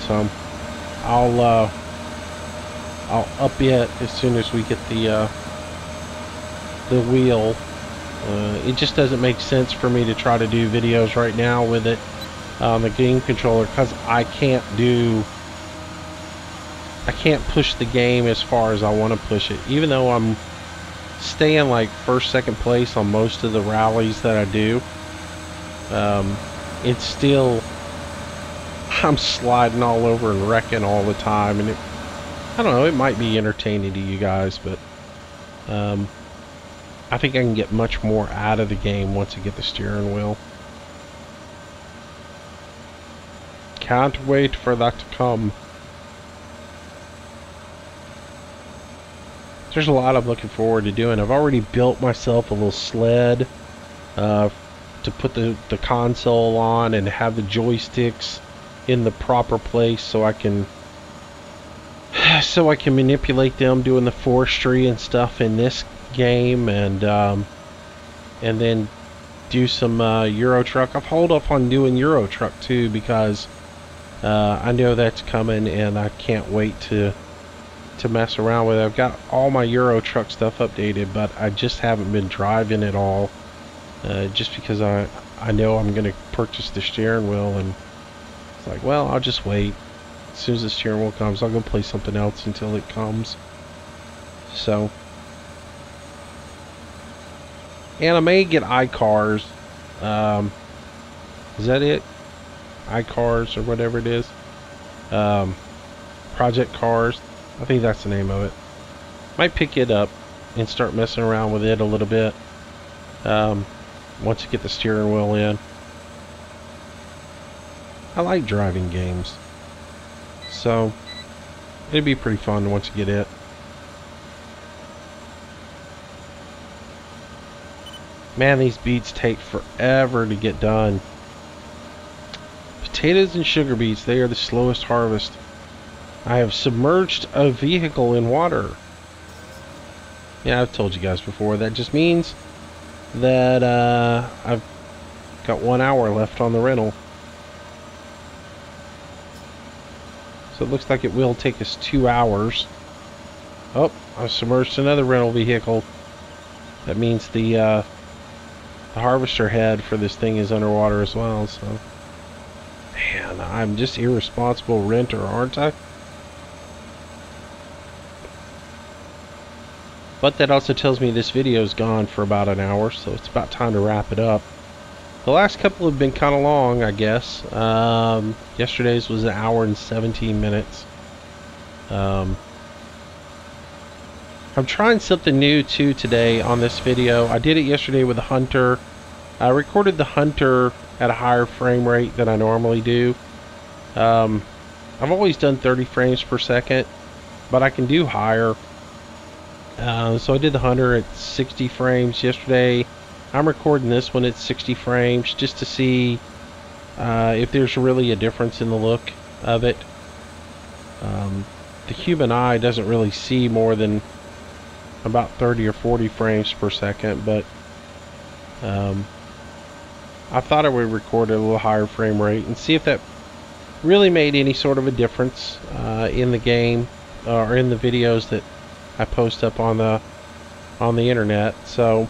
So I'll up it as soon as we get the wheel. It just doesn't make sense for me to try to do videos right now with it on the game controller, because I can't push the game as far as I want to push it, even though I'm staying like first, second place on most of the rallies that I do. It's still, I'm sliding all over and wrecking all the time, and I don't know, it might be entertaining to you guys, but I think I can get much more out of the game once I get the steering wheel. Can't wait for that to come. There's a lot I'm looking forward to doing. I've already built myself a little sled to put the console on and have the joysticks in the proper place so I can manipulate them doing the forestry and stuff in this game, and then do some Euro Truck. I've held up on doing Euro Truck too, because I know that's coming and I can't wait to mess around with it. I've got all my Euro Truck stuff updated, but I just haven't been driving it all, just because I know I'm going to purchase the steering wheel, and it's like, well, I'll just wait. As soon as the steering wheel comes, I'll go play something else until it comes. So, and I may get iCars. Is that it? iCars or whatever it is. Project Cars. I think that's the name of it. Might pick it up and start messing around with it a little bit. Once you get the steering wheel in. I like driving games. So, it'd be pretty fun once you get it. Man, these beets take forever to get done. Potatoes and sugar beets, they are the slowest harvest. I have submerged a vehicle in water. Yeah, I've told you guys before. That just means that I've got 1 hour left on the rental. So it looks like it will take us 2 hours. Oh, I've submerged another rental vehicle. That means the harvester head for this thing is underwater as well. So, man, I'm just irresponsible renter, aren't I? But that also tells me this video's gone for about an hour, so it's about time to wrap it up. The last couple have been kind of long, I guess. Yesterday's was 1 hour and 17 minutes. I'm trying something new too today on this video. I did it yesterday with the Hunter. I recorded the Hunter at a higher frame rate than I normally do. I've always done 30 frames per second, but I can do higher. So I did the Hunter at 60 frames yesterday. I'm recording this one at 60 frames just to see if there's really a difference in the look of it. The human eye doesn't really see more than about 30 or 40 frames per second, but I thought I would record at a little higher frame rate and see if that really made any sort of a difference in the game or in the videos that I post up on the internet. So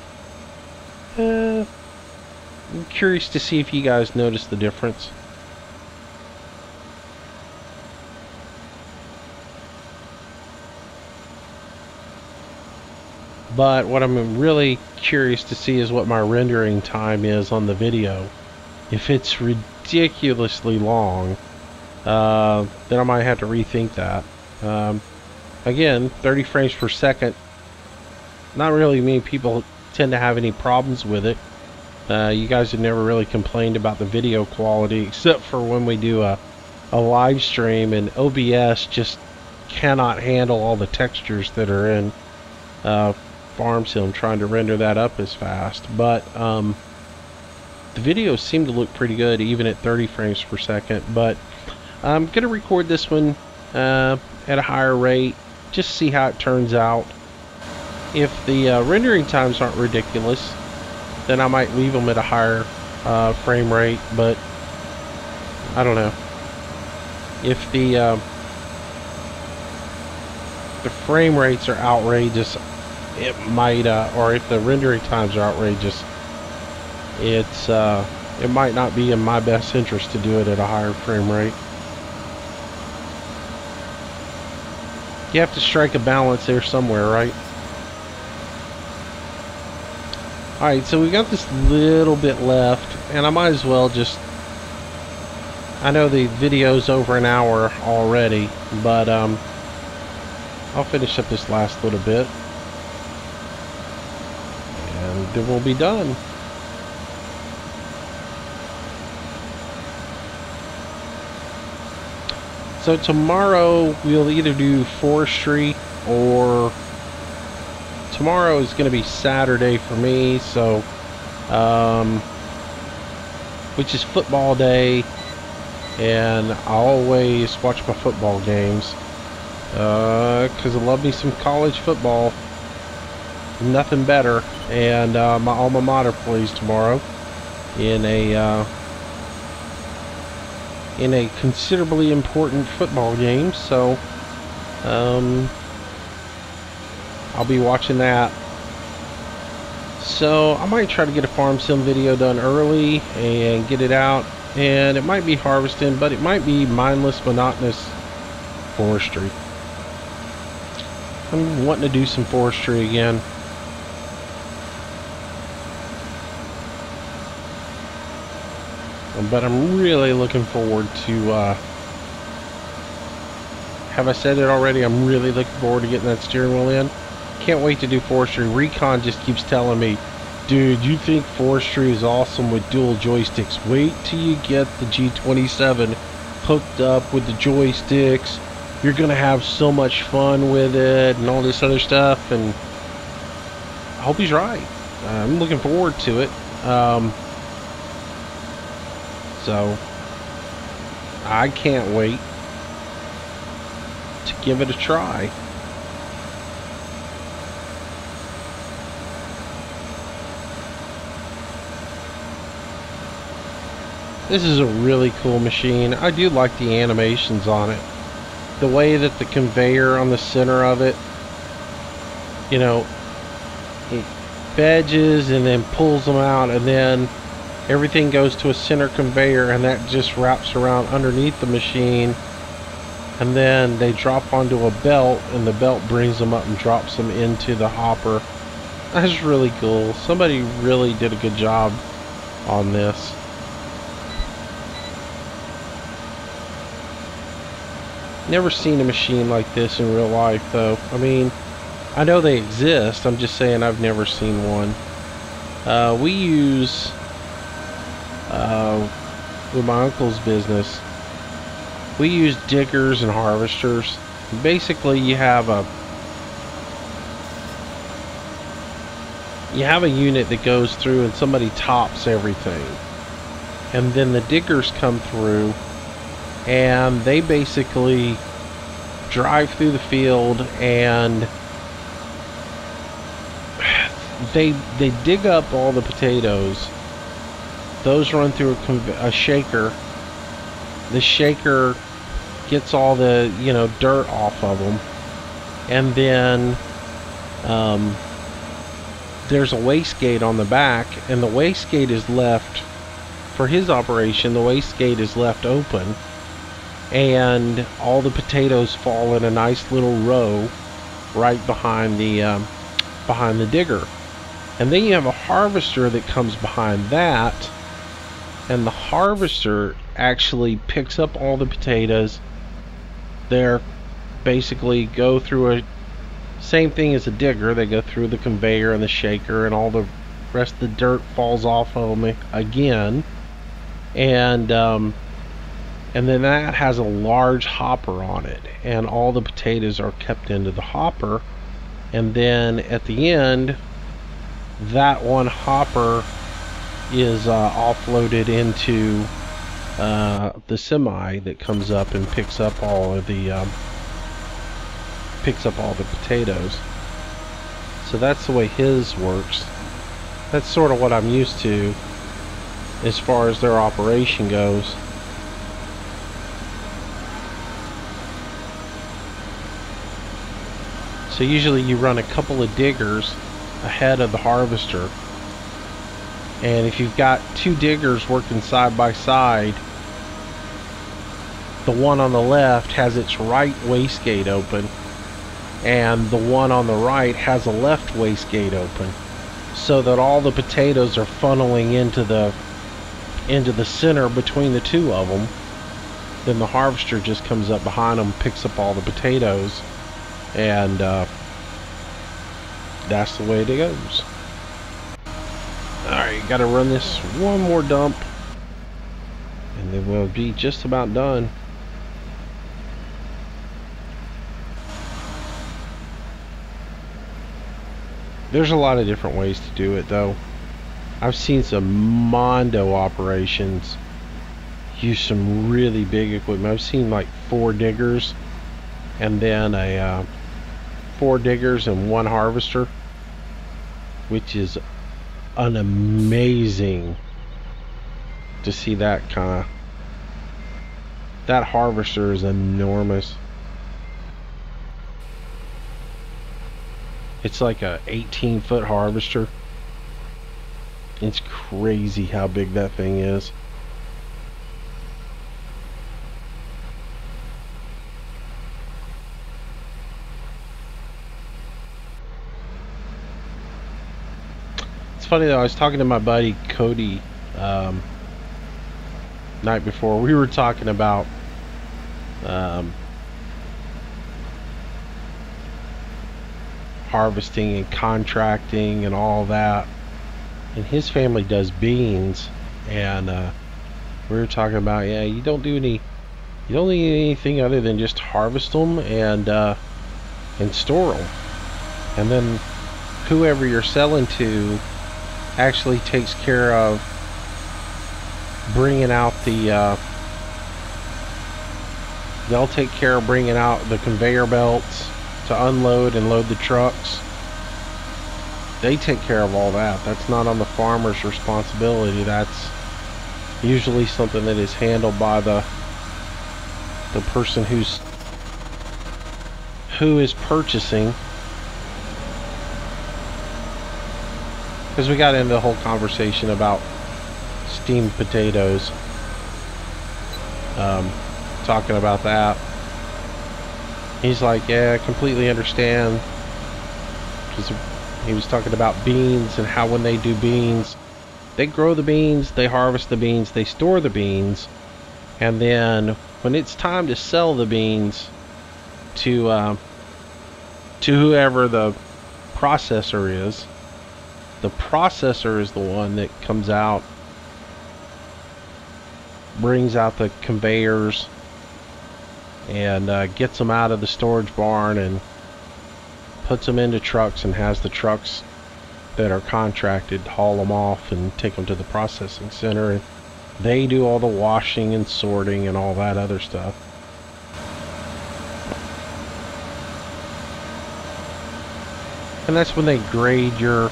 I'm curious to see if you guys notice the difference. But what I'm really curious to see is what my rendering time is on the video. If it's ridiculously long, then I might have to rethink that. Again, 30 frames per second. Not really many people tend to have any problems with it. You guys have never really complained about the video quality, except for when we do a live stream, and OBS just cannot handle all the textures that are in Farm Sim, trying to render that up as fast. But the videos seem to look pretty good even at 30 frames per second. But I'm gonna record this one at a higher rate, just see how it turns out. If the rendering times aren't ridiculous, then I might leave them at a higher frame rate. But I don't know. If the frame rates are outrageous, it might, or if the rendering times are outrageous, it might not be in my best interest to do it at a higher frame rate. You have to strike a balance there somewhere, right? Alright, so we got this little bit left, and I might as well just... I know the video's over an hour already, but I'll finish up this last little bit, and then we'll be done. So tomorrow we'll either do forestry, or tomorrow is going to be Saturday for me, so which is football day, and I always watch my football games because I love me some college football. Nothing better. And my alma mater plays tomorrow in a considerably important football game, so I'll be watching that. So I might try to get a Farm Sim video done early and get it out, and it might be harvesting, but it might be mindless, monotonous forestry. I'm wanting to do some forestry again. But I'm really looking forward to, have I said it already? I'm really looking forward to getting that steering wheel in. Can't wait to do forestry. Recon just keeps telling me, dude, you think forestry is awesome with dual joysticks. Wait till you get the G27 hooked up with the joysticks. You're going to have so much fun with it and all this other stuff. And I hope he's right. I'm looking forward to it. So I can't wait to give it a try. This is a really cool machine. I do like the animations on it. The way that the conveyor on the center of it, you know, it veggies and then pulls them out, and then everything goes to a center conveyor, and that just wraps around underneath the machine, and then they drop onto a belt, and the belt brings them up and drops them into the hopper. That's really cool. Somebody really did a good job on this. Never seen a machine like this in real life, though. I mean, I know they exist. I'm just saying I've never seen one. We use, with my uncle's business, we use diggers and harvesters. Basically, you have a unit that goes through and somebody tops everything, and then the diggers come through and they basically drive through the field, and they dig up all the potatoes. Those run through a shaker. The shaker gets all the, you know, dirt off of them, and then there's a wastegate on the back, and the wastegate is left, for his operation, the wastegate is left open, and all the potatoes fall in a nice little row right behind the digger. And then you have a harvester that comes behind that, and the harvester actually picks up all the potatoes. They're basically go through a same thing as a digger. They go through the conveyor and the shaker, and all the rest of the dirt falls off of them again, and then that has a large hopper on it, and all the potatoes are kept into the hopper. And then at the end, that one hopper is offloaded into the semi that comes up and picks up all the potatoes. So that's the way his works. That's sort of what I'm used to as far as their operation goes. So usually you run a couple of diggers ahead of the harvester, and if you've got two diggers working side by side, the one on the left has its right wastegate open, and the one on the right has a left wastegate open, so that all the potatoes are funneling into the center between the two of them. Then the harvester just comes up behind them, picks up all the potatoes, and that's the way it goes. Alright, gotta run this one more dump, and then we'll be just about done. There's a lot of different ways to do it, though. I've seen some mondo operations use some really big equipment. I've seen like 4 diggers, and then 4 diggers and 1 harvester, which is an amazing to see. That harvester is enormous. It's like a 18-foot harvester. It's crazy how big that thing is. It's funny though, I was talking to my buddy Cody night before. We were talking about harvesting and contracting and all that, and his family does beans, and we were talking about, yeah, you don't need anything other than just harvest them and store them, and then whoever you're selling to actually takes care of bringing out they'll take care of bringing out the conveyor belts to unload and load the trucks. They take care of all that. That's not on the farmer's responsibility. That's usually something that is handled by the person who is purchasing. Because we got into the whole conversation about steamed potatoes, talking about that. He's like, yeah, I completely understand, because he was talking about beans and how when they do beans, they grow the beans, they harvest the beans, they store the beans, and then when it's time to sell the beans to whoever the processor is, the processor is the one that comes out, brings out the conveyors, and gets them out of the storage barn and puts them into trucks, and has the trucks that are contracted haul them off and take them to the processing center, and they do all the washing and sorting and all that other stuff. And that's when they grade your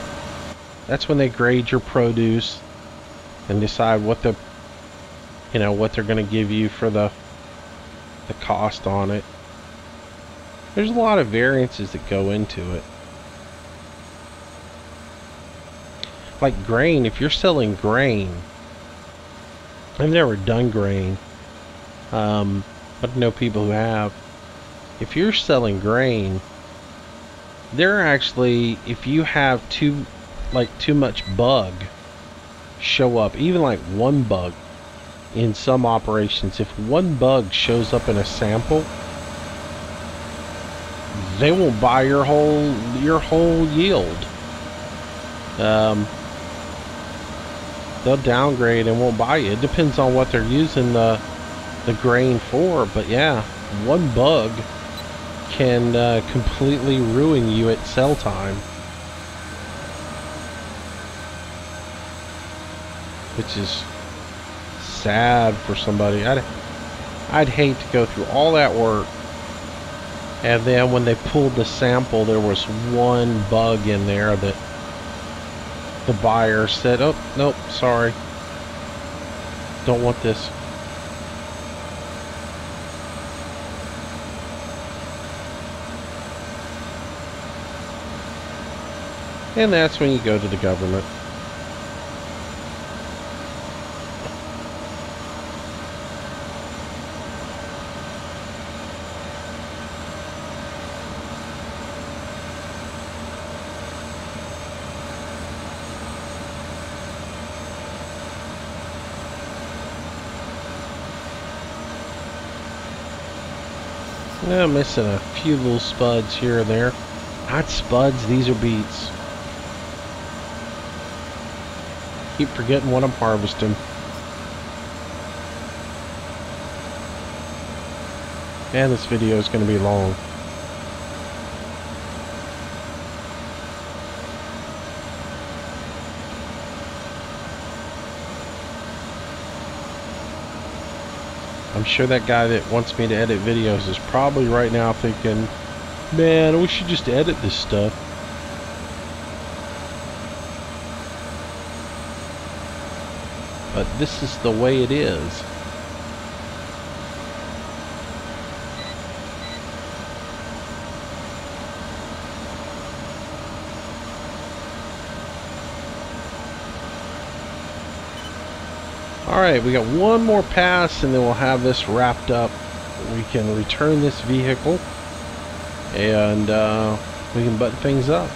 produce and decide what they're going to give you for the cost on it. There's a lot of variances that go into it. like grain, if you're selling grain, I've never done grain, but I know people who have. If you're selling grain, they're actually, if you have too much bug show up, even like one bug in some operations, if one bug shows up in a sample, they won't buy your whole yield. They'll downgrade and won't buy you. It depends on what they're using the grain for, but yeah, one bug can completely ruin you at sell time, which is sad for somebody. I'd hate to go through all that work, and then when they pulled the sample, there was one bug in there that the buyer said, "Oh, nope, sorry, don't want this." And that's when you go to the government. Yeah, I'm missing a few little spuds here and there. Not spuds, these are beets. Keep forgetting what I'm harvesting. And this video is going to be long. I'm sure that guy that wants me to edit videos is probably right now thinking, man, we should just edit this stuff. But this is the way it is. Alright, we got one more pass and then we'll have this wrapped up. We can return this vehicle and we can button things up.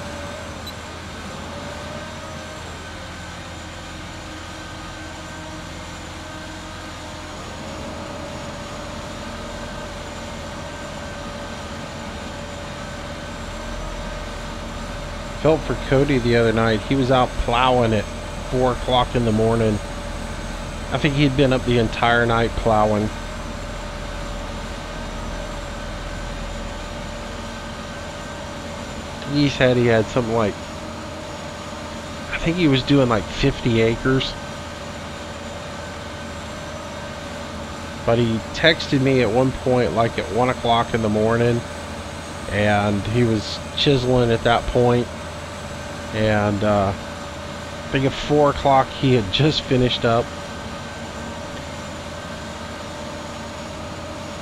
Felt for Cody the other night. He was out plowing at 4 o'clock in the morning. I think he'd been up the entire night plowing. He said he had something like, I think he was doing like 50 acres. But he texted me at one point like at 1 o'clock in the morning, and he was chiseling at that point. And I think at 4 o'clock he had just finished up.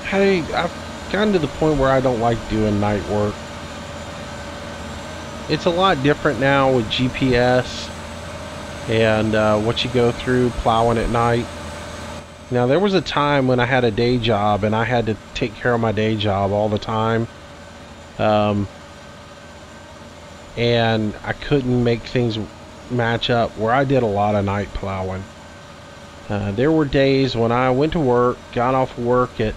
Hey, I've gotten to the point where I don't like doing night work. It's a lot different now with GPS and what you go through plowing at night. Now, there was a time when I had a day job and I had to take care of my day job all the time. And I couldn't make things match up where I did a lot of night plowing. There were days when I went to work, got off work at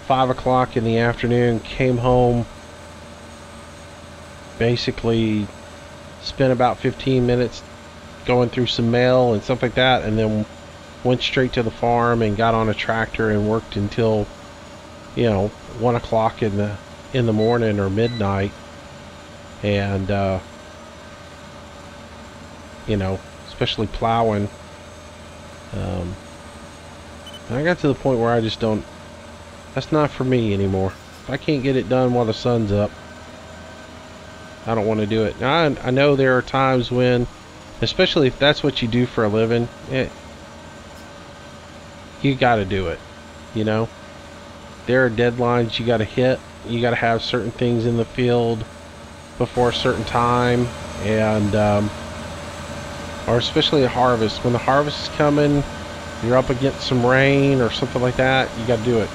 5 o'clock in the afternoon, came home, basically spent about 15 minutes going through some mail and stuff like that, and then went straight to the farm and got on a tractor and worked until, 1 o'clock in the morning or midnight. And especially plowing, I got to the point where I just don't, that's not for me anymore. If I can't get it done while the sun's up, I don't want to do it. Now, I know there are times when, especially if that's what you do for a living, you got to do it. There are deadlines you got to hit. You got to have certain things in the field before a certain time, and or especially a harvest. When the harvest is coming, you're up against some rain or something like that, you got to do it.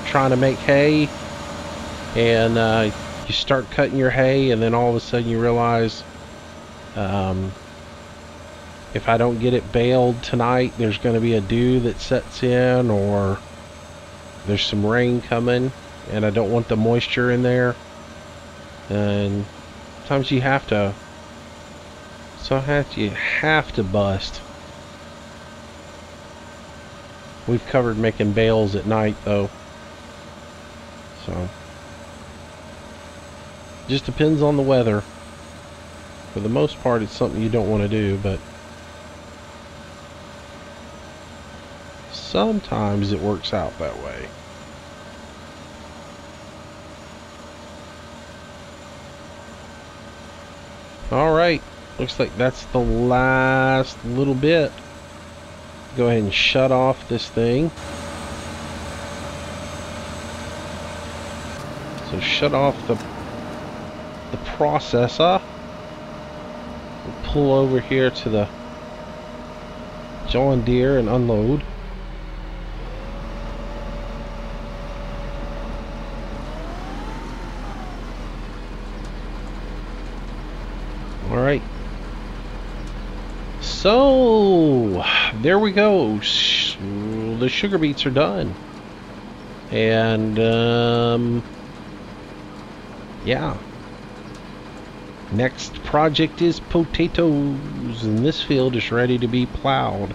Trying to make hay, and you start cutting your hay, and then all of a sudden you realize, if I don't get it baled tonight, there's going to be a dew that sets in, or there's some rain coming, and I don't want the moisture in there. And sometimes you have to. You have to bust. We've covered making bales at night, though. So just depends on the weather. For the most part, it's something you don't want to do, but sometimes it works out that way. Alright, looks like that's the last little bit. Go ahead and shut off this thing. So shut off the processor. We'll pull over here to the John Deere and unload. Alright. So there we go. The sugar beets are done. And yeah. Next project is potatoes, and this field is ready to be plowed.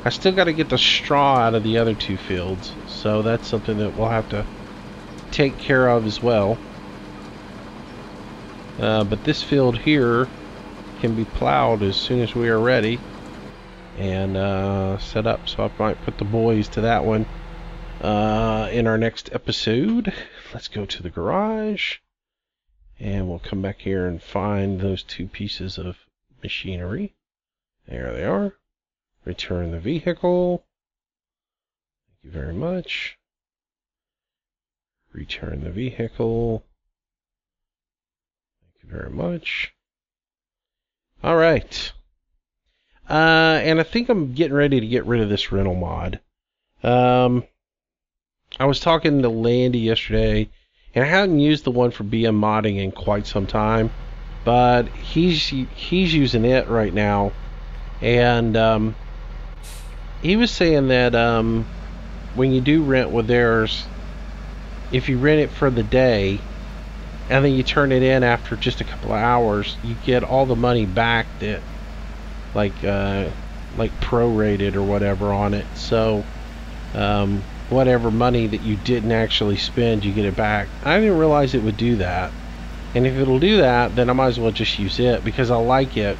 I still got to get the straw out of the other two fields, so that's something that we'll have to take care of as well. But this field here can be plowed as soon as we are ready and set up. So I might put the boys to that one in our next episode. Let's go to the garage. And we'll come back here and find those two pieces of machinery. There they are. Return the vehicle. Thank you very much. Return the vehicle. Thank you very much. Alright. And I think I'm getting ready to get rid of this rental mod. I was talking to Landy yesterday, and I hadn't used the one for BM modding in quite some time, but he's using it right now, and he was saying that when you do rent with theirs, if you rent it for the day and then you turn it in after just a couple of hours, you get all the money back that like prorated or whatever on it. So whatever money that you didn't actually spend, you get it back. I didn't realize it would do that. And if it'll do that, then I might as well just use it, because I like it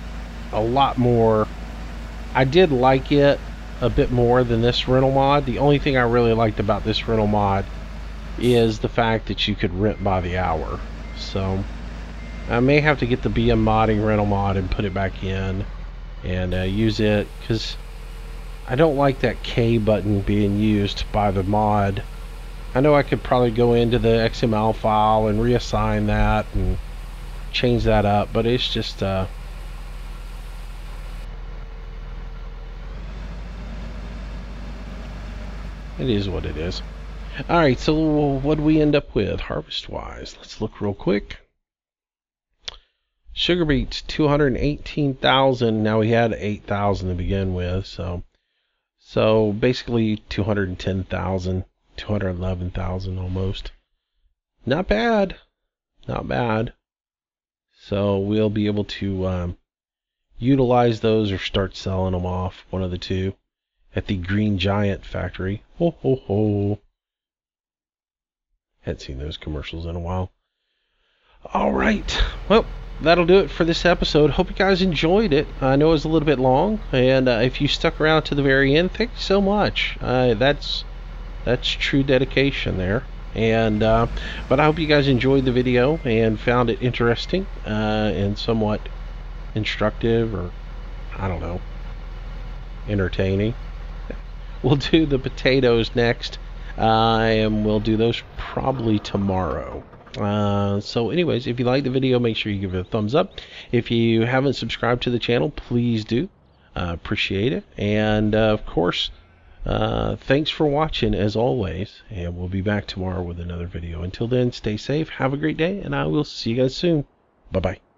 a lot more. I did like it a bit more than this rental mod. The only thing I really liked about this rental mod is the fact that you could rent by the hour. So I may have to get the BM modding rental mod and put it back in and use it, because I don't like that K button being used by the mod. I know I could probably go into the XML file and reassign that and change that up, but it's just it is what it is. Alright, so what do we end up with harvest wise? Let's look real quick. Sugar beets 218,000. Now we had 8,000 to begin with, so basically 210,000, 211,000 almost. Not bad. Not bad. So we'll be able to utilize those or start selling them off, one of the two, at the Green Giant factory. Ho ho ho. Hadn't seen those commercials in a while. Alright. Well, that'll do it for this episode. Hope you guys enjoyed it. I know it was a little bit long, and if you stuck around to the very end, thank you so much. That's true dedication there. And but I hope you guys enjoyed the video and found it interesting and somewhat instructive, or I don't know, entertaining. We'll do the potatoes next, and we'll do those probably tomorrow. So anyways, if you like the video, make sure you give it a thumbs up. If you haven't subscribed to the channel, please do. Appreciate it. And of course, thanks for watching as always, and we'll be back tomorrow with another video. Until then, stay safe, have a great day, and I will see you guys soon. Bye bye.